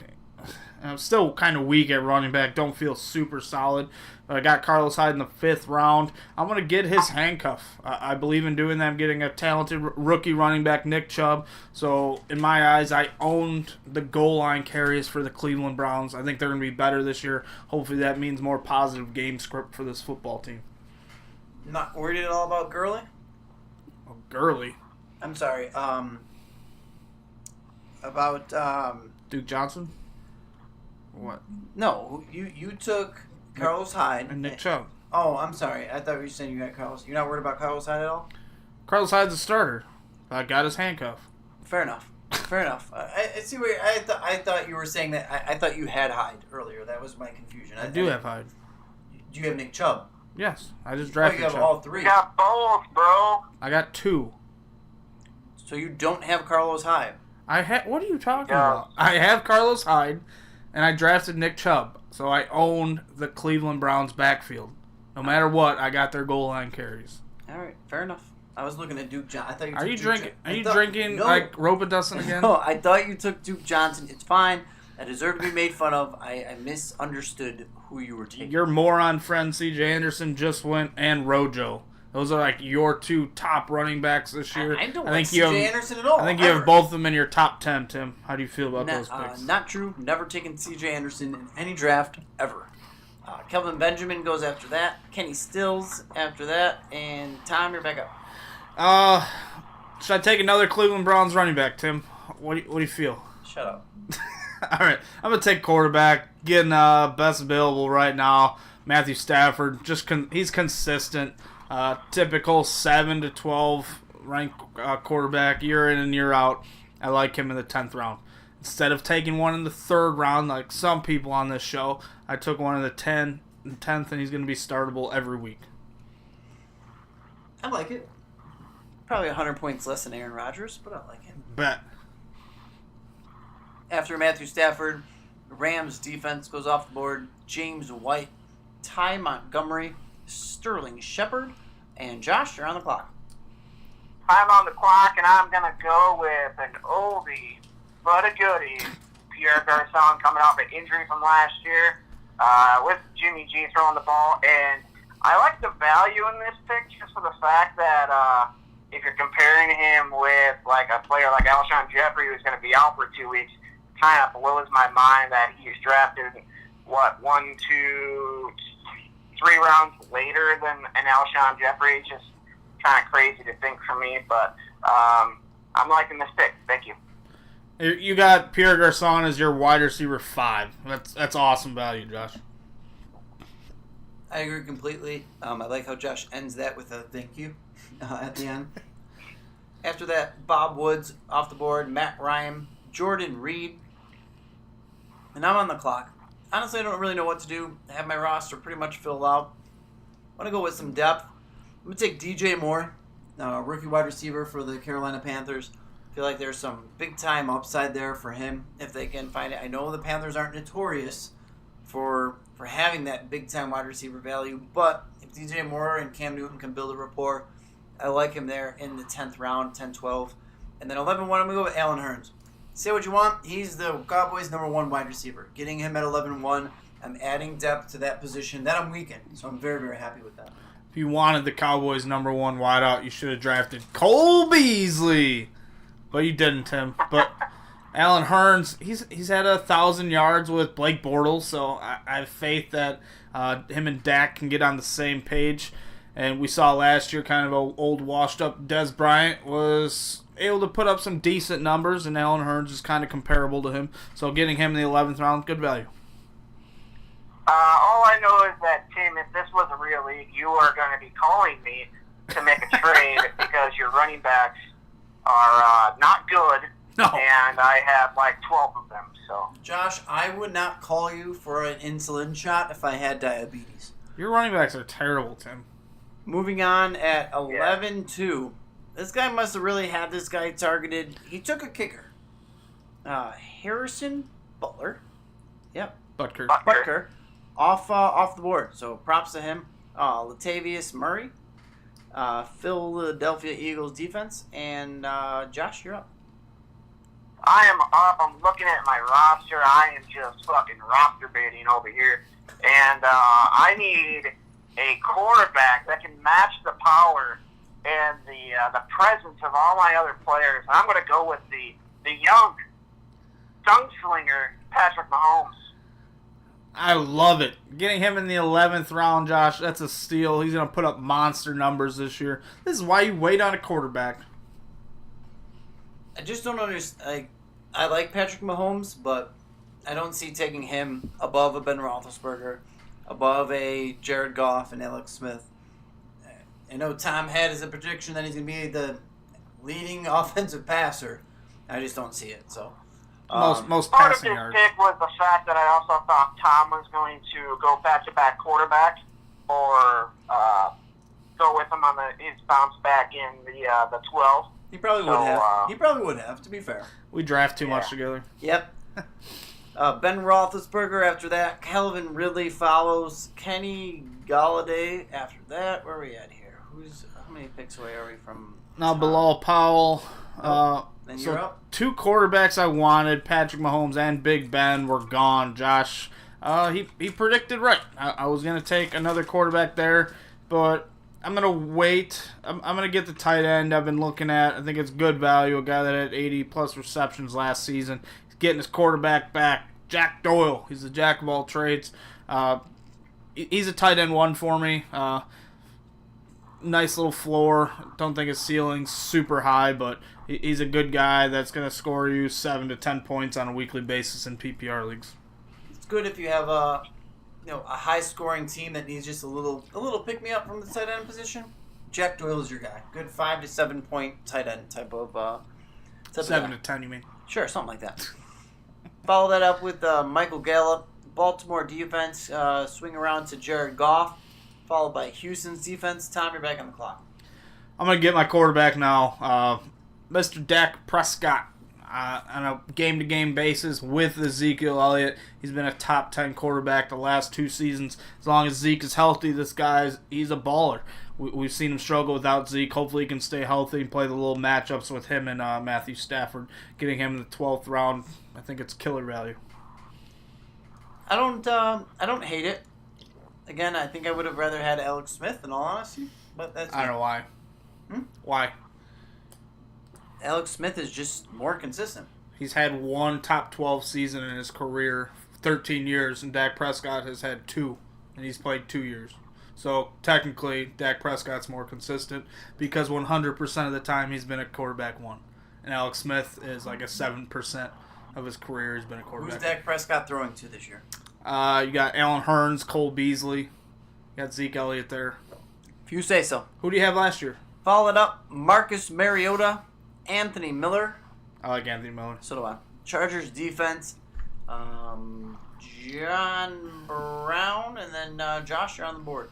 I'm still kind of weak at running back. Don't feel super solid. But I got Carlos Hyde in the 5th round. I'm going to get his handcuff. I believe in doing that. I'm getting a talented rookie running back, Nick Chubb. So, in my eyes, I owned the goal line carries for the Cleveland Browns. I think they're going to be better this year. Hopefully that means more positive game script for this football team. Not worried at all about Gurley? Oh, Gurley. I'm sorry. About Duke Johnson? What? no, you took Carlos Hyde And Nick Chubb. Oh, I'm sorry. I thought you were saying you got Carlos. You're not worried about Carlos Hyde at all? Carlos Hyde's a starter. I got his handcuff. Fair enough. Fair enough. I see where I thought you were saying that. I thought you had Hyde earlier. That was my confusion. I do have Hyde. Do you have Nick Chubb? Yes, I just Oh, drafted you have Chubb. all 3. You got both, bro. I got 2. So you don't have Carlos Hyde. What are you talking Yeah. about? I have Carlos Hyde. and I drafted Nick Chubb, so I owned the Cleveland Browns backfield. No matter what, I got their goal line carries. All right, fair enough. I was looking at Duke Johnson. I thought you Are took you Duke drinking? Jo- Are you I thought- drinking no. like Robitussin again? No, I thought you took Duke Johnson. It's fine. I deserve to be made fun of. I misunderstood who you were taking. Your moron friend C.J. Anderson just went, and Rojo. Those are like your two top running backs this year. I don't think like you C.J. have. Anderson at all. I think you ever. have both of them in your top 10, Tim. How do you feel about those picks? Not true. Never taken C.J. Anderson in any draft ever. Kelvin Benjamin goes after that. Kenny Stills after that. And Tom, you're back up. Should I take another Cleveland Browns running back, Tim? What do you feel? Shut up. All right, I'm gonna take quarterback. Getting best available right now, Matthew Stafford. He's consistent. Typical 7 to 12 ranked quarterback year in and year out. I like him in the 10th round. Instead of taking one in the 3rd round, like some people on this show, I took one in the 10th, and he's going to be startable every week. I like it. Probably 100 points less than Aaron Rodgers, but I like it. Bet. After Matthew Stafford, the Rams defense goes off the board. James White, Ty Montgomery, Sterling Shepard, and Josh, you're on the clock. I'm on the clock, and I'm going to go with an oldie but a goodie. Pierre Garçon coming off an injury from last year with Jimmy G throwing the ball. And I like the value in this pick just for the fact that if you're comparing him with like a player like Alshon Jeffrey who's going to be out for 2 weeks, kind of blows my mind that he's drafted, 1, 2, 3 rounds later than an Alshon Jeffrey. It's just kind of crazy to think for me, but I'm liking this pick. Thank you. You got Pierre Garçon as your wide receiver 5. That's awesome value, Josh. I agree completely. I like how Josh ends that with a thank you at the end. After that, Bob Woods off the board, Matt Ryan, Jordan Reed, and I'm on the clock. Honestly, I don't really know what to do. I have my roster pretty much filled out. I want to go with some depth. I'm going to take DJ Moore, rookie wide receiver for the Carolina Panthers. I feel like there's some big-time upside there for him if they can find it. I know the Panthers aren't notorious for having that big-time wide receiver value, but if DJ Moore and Cam Newton can build a rapport, I like him there in the 10th round, 10-12. And then 11-1, I'm going to go with Allen Hurns. Say what you want, he's the Cowboys' number 1 wide receiver. Getting him at 11-1, I'm adding depth to that position that I'm weak in, so I'm very, very happy with that. If you wanted the Cowboys' number 1 wideout, you should have drafted Cole Beasley. But you didn't, Tim. But Allen Hurns, he's had 1,000 yards with Blake Bortles, so I have faith that him and Dak can get on the same page. And we saw last year kind of an old washed-up Dez Bryant was able to put up some decent numbers, and Allen Hurns is kind of comparable to him. So getting him in the 11th round, good value. All I know is that, Tim, if this was a real league, you are going to be calling me to make a trade because your running backs are not good, No. and I have like 12 of them. So Josh, I would not call you for an insulin shot if I had diabetes. Your running backs are terrible, Tim. Moving on at 11-2. This guy must have really had this guy targeted. He took a kicker. Harrison Butler. Yep. Butker. Butker. Off the board. So props to him. Latavius Murray. Philadelphia Eagles defense. And Josh, you're up. I am up. I'm looking at my roster. I am just fucking roster baiting over here. And I need a quarterback that can match the power and the presence of all my other players. I'm going to go with the young gunslinger, Patrick Mahomes. I love it. Getting him in the 11th round, Josh, that's a steal. He's going to put up monster numbers this year. This is why you wait on a quarterback. I just don't understand. I like Patrick Mahomes, but I don't see taking him above a Ben Roethlisberger, above a Jared Goff and Alex Smith. I know Tom had as a prediction that he's going to be the leading offensive passer. I just don't see it. So Most Part of passing this yards. pick was the fact that I also thought Tom was going to go back-to-back quarterback or go with him on his bounce back in the 12. he probably would have. He probably would have, to be fair. We draft too much together. Yep. Ben Roethlisberger after that. Calvin Ridley follows. Kenny Galladay after that. Where are we at here? How many picks away are we from? Now Bilal Powell. Then you're up. 2 quarterbacks I wanted, Patrick Mahomes and Big Ben, were gone. Josh, he predicted right. I was going to take another quarterback there, but I'm going to wait. I'm going to get the tight end I've been looking at. I think it's good value, a guy that had 80-plus receptions last season. He's getting his quarterback back. Jack Doyle. He's the jack of all trades. He's a tight end 1 for me. Nice little floor. Don't think his ceiling's super high, but he's a good guy that's going to score you 7 to 10 points on a weekly basis in PPR leagues. It's good if you have a high-scoring team that needs just a little pick-me-up from the tight end position. Jack Doyle is your guy. Good 5 to 7 point tight end type of. 7 to 10, you mean? Sure, something like that. Follow that up with Michael Gallup. Baltimore defense, swing around to Jared Goff, followed by Houston's defense. Tom, you're back on the clock. I'm going to get my quarterback now. Mr. Dak Prescott. On a game-to-game basis with Ezekiel Elliott. He's been a top 10 quarterback the last 2 seasons. As long as Zeke is healthy, he's a baller. We've seen him struggle without Zeke. Hopefully he can stay healthy and play the little matchups with him and Matthew Stafford. Getting him in the 12th round, I think it's killer value. I don't hate it. Again, I think I would have rather had Alex Smith in all honesty. But that's I don't know why. Why? Alex Smith is just more consistent. He's had 1 top 12 season in his career, 13 years, and Dak Prescott has had 2, and he's played 2 years. So technically, Dak Prescott's more consistent because 100% of the time he's been a quarterback 1. And Alex Smith is like a 7% of his career has been a quarterback. Who's Dak Prescott throwing to this year? You got Allen Hurns, Cole Beasley. You got Zeke Elliott there. If you say so. Who do you have last year? Followed up, Marcus Mariota, Anthony Miller. I like Anthony Miller. So do I. Chargers defense, John Brown, and then Josh, you're on the board.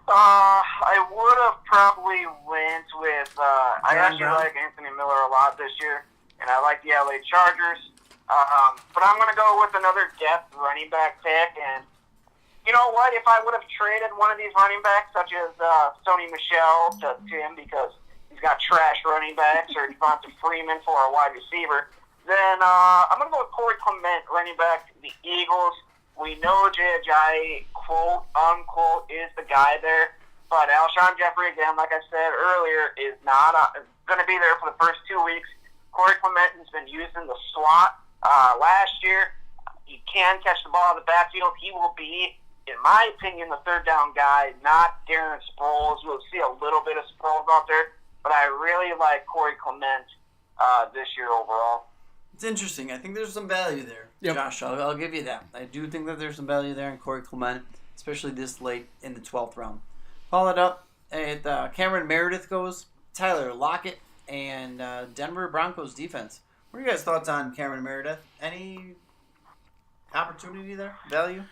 I would have probably went with. I actually like Anthony Miller a lot this year, and I like the LA Chargers. But I'm going to go with another depth running back pick, and you know what? If I would have traded one of these running backs, such as Sony Michel to Tim, because he's got trash running backs, or Devonta Freeman for a wide receiver, then I'm going to go with Corey Clement, running back to the Eagles. We know J.J., quote, unquote, is the guy there. But Alshon Jeffrey, again, like I said earlier, is not going to be there for the first 2 weeks. Corey Clement has been used in the slot last year. He can catch the ball in the backfield. He will be, in my opinion, the third down guy, not Darren Sproles. You'll see a little bit of Sproles out there. But I really like Corey Clement this year overall. It's interesting. I think there's some value there. Yep. Josh, I'll give you that. I do think that there's some value there in Corey Clement, especially this late in the 12th round. Followed up, Cameron Meredith goes, Tyler Lockett, and Denver Broncos defense. What are you guys' thoughts on Cameron Meredith? Any opportunity there? Value?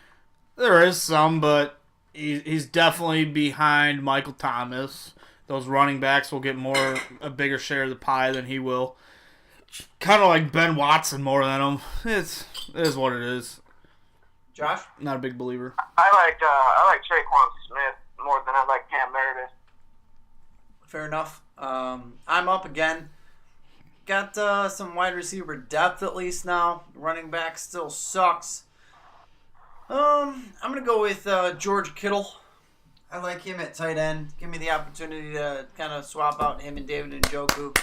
There is some, but he's definitely behind Michael Thomas. Those running backs will get a bigger share of the pie than he will. Kind of like Ben Watson more than him. It is what it is. Josh? Not a big believer. I like Traquan Smith more than I like Cam Meredith. Fair enough. I'm up again. Got some wide receiver depth at least now. Running back still sucks. I'm going to go with George Kittle. I like him at tight end. Give me the opportunity to kind of swap out him and David Njoku.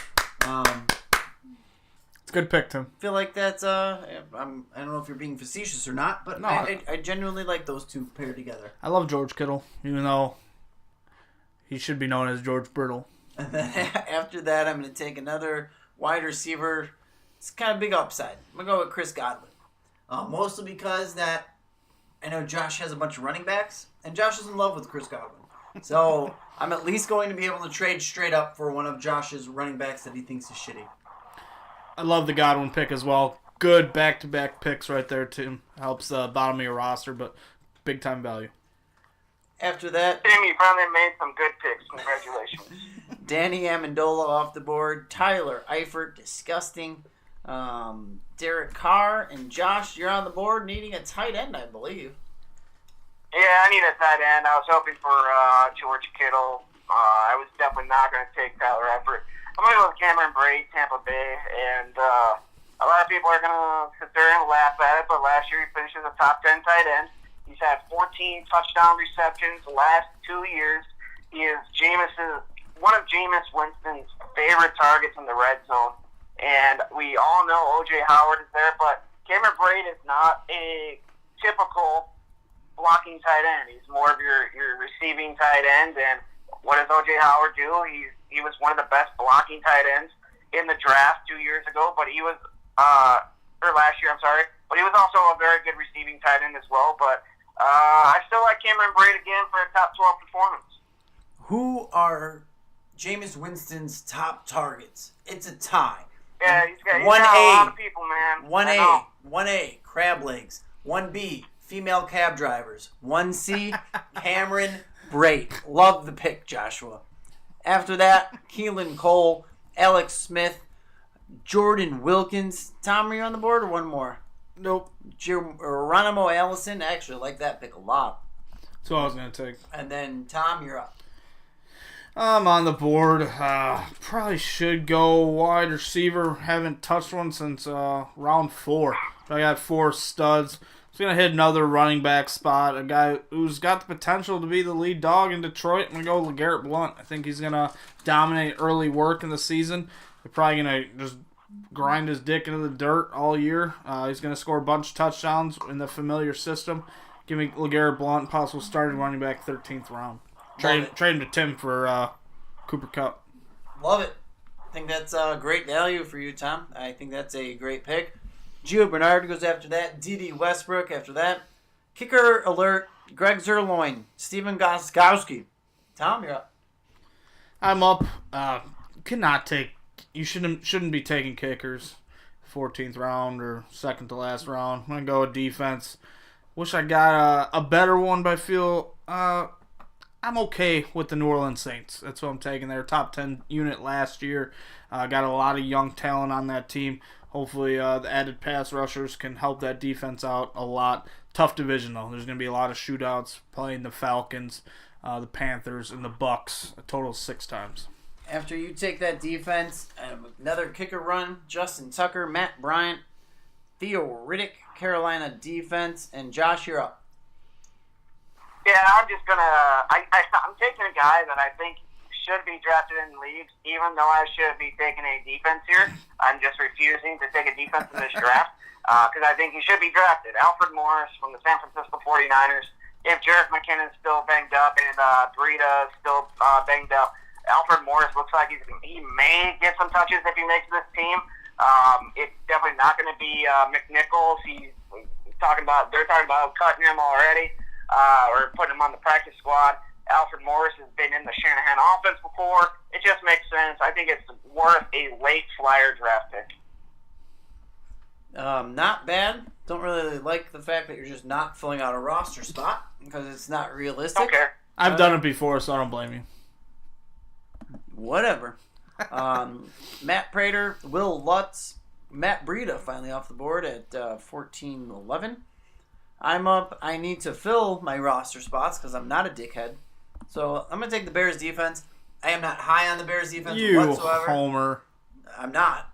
It's a good pick, Tim. Feel like that's I don't know if you're being facetious or not, but No. I genuinely like those two paired together. I love George Kittle, even though he should be known as George Brittle. And then after that, I'm going to take another wide receiver. It's kind of big upside. I'm going to go with Chris Godwin. Mostly because that I know Josh has a bunch of running backs, and Josh is in love with Chris Godwin. So I'm at least going to be able to trade straight up for one of Josh's running backs that he thinks is shitty. I love the Godwin pick as well. Good back-to-back picks right there, Tim. Helps the bottom of your roster, but big-time value. After that, Tim, you finally made some good picks. Congratulations. Danny Amendola off the board. Tyler Eifert, disgusting. Derek Carr and Josh, you're on the board needing a tight end, I believe. Yeah, I need a tight end. I was hoping for George Kittle. I was definitely not going to take Tyler Eifert. I'm going to go with Cameron Brate, Tampa Bay, and a lot of people are going to sit there and laugh at it, but last year he finished as a top 10 tight end. He's had 14 touchdown receptions the last 2 years. He is one of Jameis Winston's favorite targets in the red zone. And we all know O.J. Howard is there, but Cameron Brate is not a typical blocking tight end. He's more of your receiving tight end. And what does O.J. Howard do? He was one of the best blocking tight ends in the draft 2 years ago, but he was or last year, I'm sorry. But he was also a very good receiving tight end as well. But I still like Cameron Brate again for a top 12 performance. Who are Jameis Winston's top targets? It's a tie. Yeah, he's got a lot of people, man. 1A, crab legs. 1B, female cab drivers. 1C, Cameron Brate. Love the pick, Joshua. After that, Keelan Cole, Alex Smith, Jordan Wilkins. Tom, are you on the board or one more? Nope. Geronimo Allison. I actually like that pick a lot. That's what I was going to take. And then, Tom, you're up. I'm on the board. Probably should go wide receiver. Haven't touched one since round 4. I got 4 studs. Just going to hit another running back spot. A guy who's got the potential to be the lead dog in Detroit. I'm going to go with LeGarrette Blount. I think he's going to dominate early work in the season. They're probably going to just grind his dick into the dirt all year. He's going to score a bunch of touchdowns in the familiar system. Give me LeGarrette Blount, possible starting running back 13th round. Trade him to Tim for Cooper Kupp. Love it. I think that's great value for you, Tom. I think that's a great pick. Gio Bernard goes after that. D.D. Westbrook after that. Kicker alert. Greg Zerloin. Steven Gostkowski. Tom, you're up. I'm up. Cannot take. You shouldn't be taking kickers. 14th round or second to last round. I'm gonna go with defense. Wish I got a better one, but I feel I'm okay with the New Orleans Saints. That's what I'm taking. Their top 10 unit last year. Got a lot of young talent on that team. Hopefully the added pass rushers can help that defense out a lot. Tough division, though. There's going to be a lot of shootouts playing the Falcons, the Panthers, and the Bucks a total of 6 times. After you take that defense, another kicker run, Justin Tucker, Matt Bryant, Theo Riddick, Carolina defense, and Josh, you're up. Yeah, I'm just gonna. I'm taking a guy that I think should be drafted in leagues, even though I should be taking a defense here. I'm just refusing to take a defense in this draft because I think he should be drafted. Alfred Morris from the San Francisco 49ers. If Jerick McKinnon's still banged up and Breida is still banged up, Alfred Morris looks like he may get some touches if he makes this team. It's definitely not going to be McNichols. They're talking about cutting him already. Or putting him on the practice squad. Alfred Morris has been in the Shanahan offense before. It just makes sense. I think it's worth a late flyer draft pick. Not bad. Don't really like the fact that you're just not filling out a roster spot because it's not realistic. Don't care. I've done it before, so I don't blame you. Whatever. Matt Prater, Will Lutz, Matt Breida finally off the board at 14-11. I'm up. I need to fill my roster spots because I'm not a dickhead. So I'm going to take the Bears defense. I am not high on the Bears defense whatsoever. Homer. I'm not.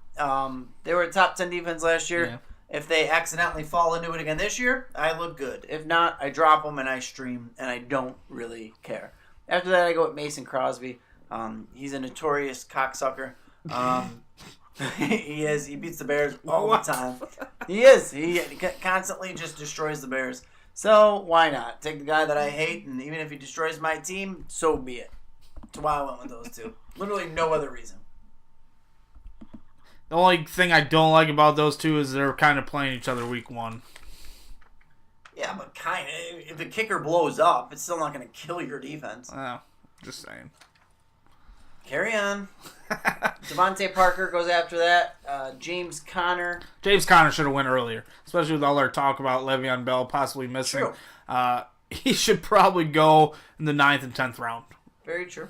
They were a top 10 defense last year. Yeah. If they accidentally fall into it again this year, I look good. If not, I drop them and I stream, and I don't really care. After that, I go with Mason Crosby. He's a notorious cocksucker. He is. He beats the Bears all the time. He is. He constantly just destroys the Bears. So why not? Take the guy that I hate, and even if he destroys my team, so be it. That's why I went with those two. Literally no other reason. The only thing I don't like about those two is they're kind of playing each other week 1. Yeah, but kind of. If the kicker blows up, it's still not going to kill your defense. Oh, just saying. Carry on. Devontae Parker goes after that. James Conner. James Conner should have went earlier, especially with all our talk about Le'Veon Bell possibly missing. True. He should probably go in the 9th and 10th round. Very true.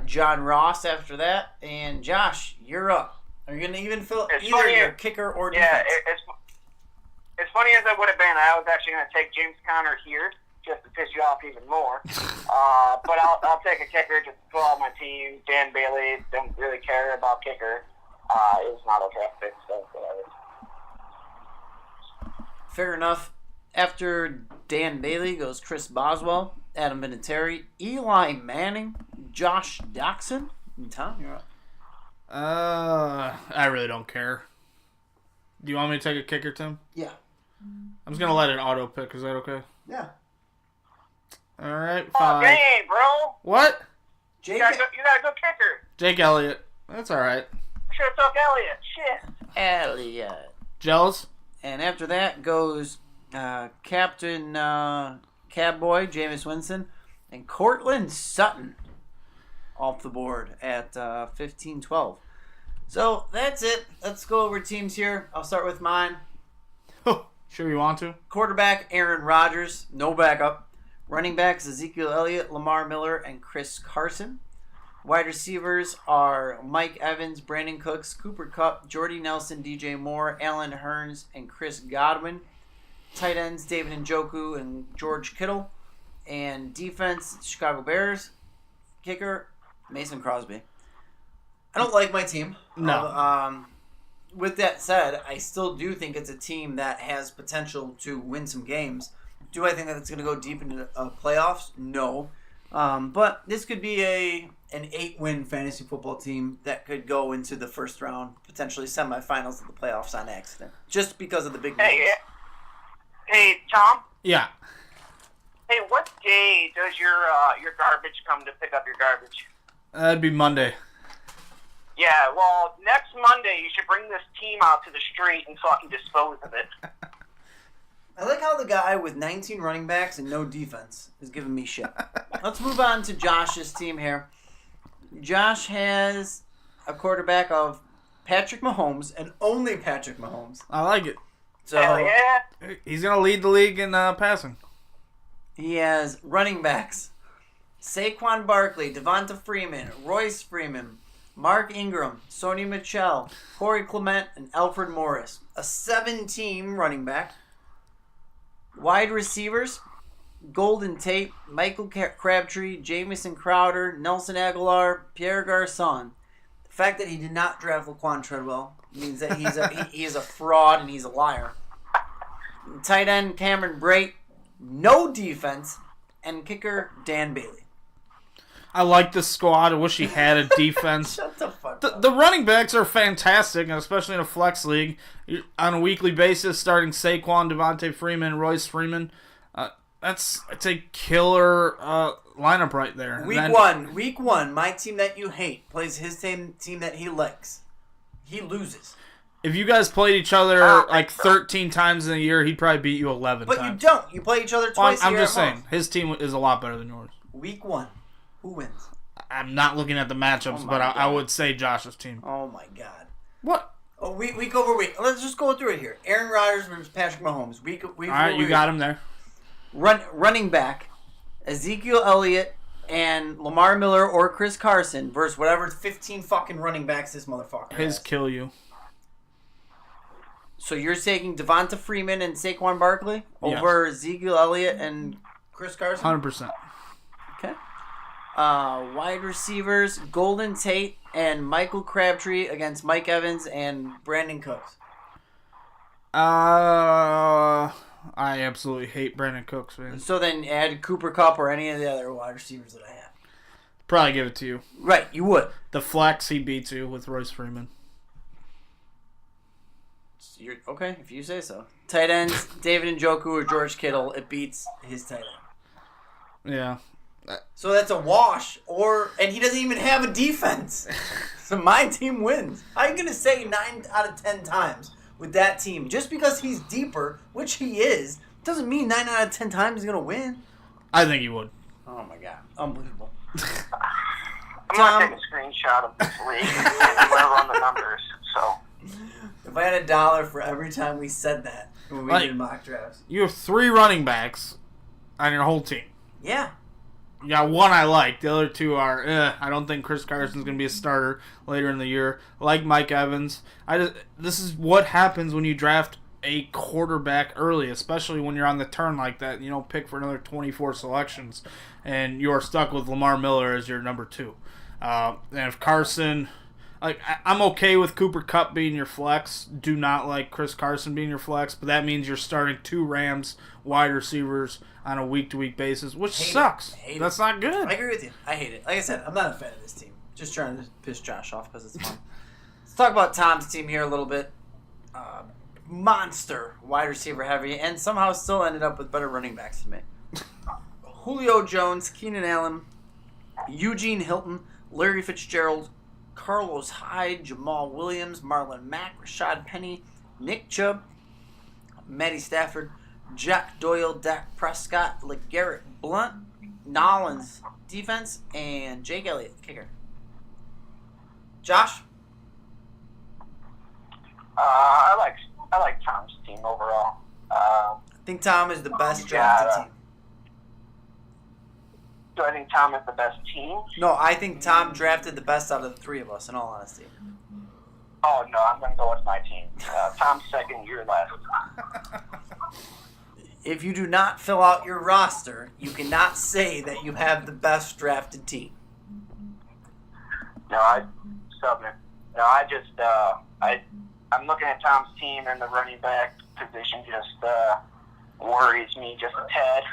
John Ross after that. And Josh, you're up. Are you gonna even fill It's either funny- your kicker or Yeah, defense? it's funny as it would have been. I was actually going to take James Conner here just to piss you off even more. But I'll take a kicker just to fill out my team. Dan Bailey, don't really care about kicker. It's not a draft pick, so whatever. Fair enough. After Dan Bailey goes Chris Boswell, Adam Vinatieri, Eli Manning, Josh Doxson, and Tom, you're up. I really don't care. Do you want me to take a kicker, Tim? Yeah. I'm just gonna let it auto pick. Is that okay? Yeah. All right, Oh, fine. dang, bro. What? You Jake got a good kicker. Jake Elliott. That's all right. Should have took Elliott. Shit. Elliott. Jealous? And after that goes Captain Cabboy, Jameis Winston, and Cortland Sutton off the board at 15-12. So that's it. Let's go over teams here. I'll start with mine. Sure you want to? Quarterback, Aaron Rodgers, no backup. Running backs, Ezekiel Elliott, Lamar Miller, and Chris Carson. Wide receivers are Mike Evans, Brandon Cooks, Cooper Kupp, Jordy Nelson, DJ Moore, Alan Hearns, and Chris Godwin. Tight ends, David Njoku and George Kittle. And defense, Chicago Bears. Kicker, Mason Crosby. I don't like my team. No. With that said, I still do think it's a team that has potential to win some games. Do I think that it's going to go deep into playoffs? No. But this could be an 8-win fantasy football team that could go into the first round, potentially semifinals of the playoffs on accident, just because of the big names. Hey, Tom. Yeah. Hey, what day does your garbage come to pick up your garbage? That'd be Monday. Yeah, well, next Monday you should bring this team out to the street and so I can dispose of it. I like how the guy with 19 running backs and no defense is giving me shit. Let's move on to Josh's team here. Josh has a quarterback of Patrick Mahomes and only Patrick Mahomes. I like it. So Hell yeah. He's gonna lead the league in passing. he has running backs. Saquon Barkley, Devonta Freeman, Royce Freeman, Mark Ingram, Sony Michel, Corey Clement, and Alfred Morris. A 7-team running back. Wide receivers, Golden Tate, Michael Crabtree, Jamison Crowder, Nelson Aguilar, Pierre Garçon. The fact that he did not draft Laquan Treadwell means that he is a fraud and he's a liar. Tight end, Cameron Brate, no defense, and kicker, Dan Bailey. I like this squad. I wish he had a defense. Shut the fuck up. The running backs are fantastic, and especially in a flex league. You're on a weekly basis, starting Saquon, Devonta Freeman, Royce Freeman. It's a killer lineup right there. Week one, my team that you hate plays his team that he likes. He loses. If you guys played each other like 13 times in a year, he'd probably beat you 11 But times. you don't. You play each other twice a I'm year just at saying, most. his team is a lot better than yours. Week one, who wins? I'm not looking at the matchups, Oh my but I God. would say Josh's team. Oh my God. What? Oh, week over week. Let's just go through it here. Aaron Rodgers versus Patrick Mahomes. Week All right, over you week. got him there. Running back, Ezekiel Elliott and Lamar Miller or Chris Carson versus whatever 15 fucking running backs this motherfucker His has. kill you. So you're taking Devonta Freeman and Saquon Barkley over Ezekiel Elliott and Chris Carson? 100%. Okay. Wide receivers, Golden Tate and Michael Crabtree against Mike Evans and Brandon Cooks. I absolutely hate Brandon Cooks, man. So then add Cooper Kupp or any of the other wide receivers that I have. Probably give it to you. Right, you would. The flex, he beats you with Royce Freeman. You're, okay, if you say so. Tight ends, David Njoku or George Kittle. It beats his tight end. Yeah. So that's a wash. And he doesn't even have a defense. So my team wins. I'm going to say 9 out of 10 times with that team. Just because he's deeper, which he is, doesn't mean 9 out of 10 times he's going to win. I think he would. Oh my God. Unbelievable. I'm going to take a screenshot of this league and we'll run the numbers. So If I had $1 for every time we said that when we Right. did mock drafts. You have 3 running backs on your whole team. Yeah. you got one I like. The other two are, I don't think Chris Carson's going to be a starter later in the year. I like Mike Evans. This is what happens when you draft a quarterback early, especially when you're on the turn like that. You don't pick for another 24 selections, and you're stuck with Lamar Miller as your number 2. And if Carson... I'm okay with Cooper Kupp being your flex. Do not like Chris Carson being your flex, but that means you're starting 2 Rams wide receivers on a week-to-week basis, which sucks. That's not good. I agree with you. I hate it. Like I said, I'm not a fan of this team. Just trying to piss Josh off because it's fun. Let's talk about Tom's team here a little bit. Monster wide receiver heavy, and somehow still ended up with better running backs than me. Julio Jones, Keenan Allen, Eugene Hilton, Larry Fitzgerald, Carlos Hyde, Jamal Williams, Marlon Mack, Rashad Penny, Nick Chubb, Matty Stafford, Jack Doyle, Dak Prescott, LeGarrette Blount, Nollins defense, and Jake Elliott kicker. Josh? I like Tom's team overall. I think Tom is the best drafted team. Do I think Tom is the best team? No, I think Tom drafted the best out of the 3 of us, in all honesty. Oh, no, I'm going to go with my team. Tom's second, you're last. If you do not fill out your roster, you cannot say that you have the best drafted team. I'm looking at Tom's team, and the running back position just worries me just a tad.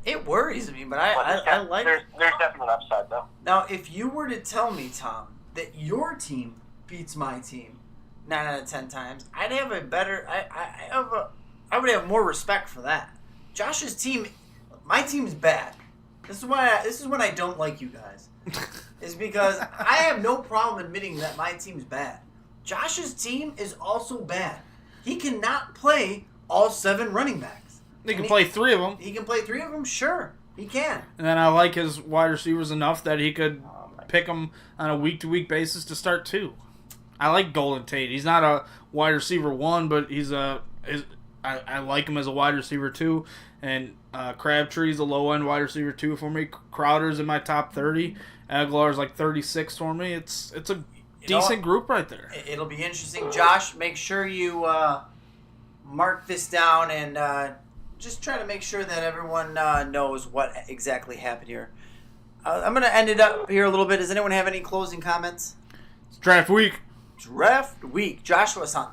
It worries me, but I like it. There's definite upside, though. Now, if you were to tell me, Tom, that your team beats my team 9 out of 10 times, I'd have a better... I would have more respect for that. Josh's team... My team's bad. This is when I don't like you guys. Is because I have no problem admitting that my team's bad. Josh's team is also bad. He cannot play all 7 running backs. He can play 3 of them. He can play 3 of them? Sure. He can. And then I like his wide receivers enough that he could pick them on a week-to-week basis to start 2. I like Golden Tate. He's not a wide receiver 1, but I like him as a wide receiver 2. And Crabtree's a low-end wide receiver 2 for me. Crowder's in my top 30. Aguilar's like 36 for me. It's a decent group right there. It'll be interesting. Josh, make sure you mark this down and just try to make sure that everyone knows what exactly happened here. I'm going to end it up here a little bit. Does anyone have any closing comments? It's draft week. Draft week. Joshua-san.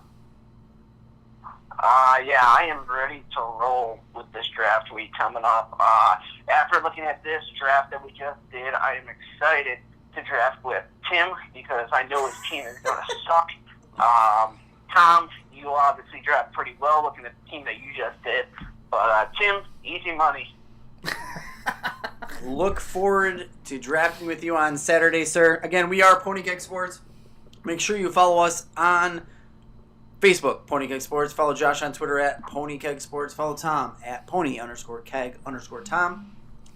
Yeah, I am ready to roll with this draft week coming up. After looking at this draft that we just did, I am excited to draft with Tim because I know his team is going to suck. Tom, you obviously draft pretty well looking at the team that you just did. But Tim, easy money. Look forward to drafting with you on Saturday, sir. Again, we are Pony Keg Sports. Make sure you follow us on Facebook, Pony Keg Sports. Follow Josh on Twitter at Pony Keg Sports. Follow Tom at Pony_Keg_Tom.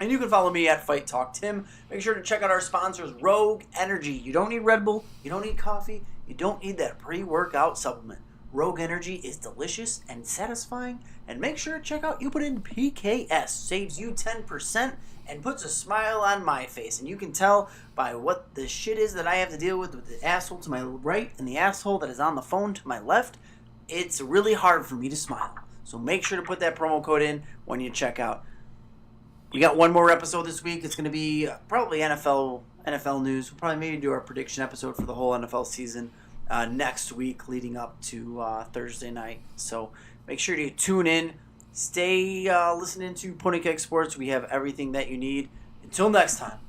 And you can follow me at Fight Talk Tim. Make sure to check out our sponsors, Rogue Energy. You don't need Red Bull. You don't need coffee. You don't need that pre-workout supplement. Rogue Energy is delicious and satisfying. And make sure to check out You Put In PKS. Saves you 10% and puts a smile on my face. And you can tell by what the shit is that I have to deal with the asshole to my right and the asshole that is on the phone to my left. It's really hard for me to smile. So make sure to put that promo code in when you check out. We got one more episode this week. It's going to be probably NFL news. We'll probably maybe do our prediction episode for the whole NFL season next week leading up to Thursday night. So make sure to tune in. Stay listening to Pony Keg Sports. We have everything that you need. Until next time.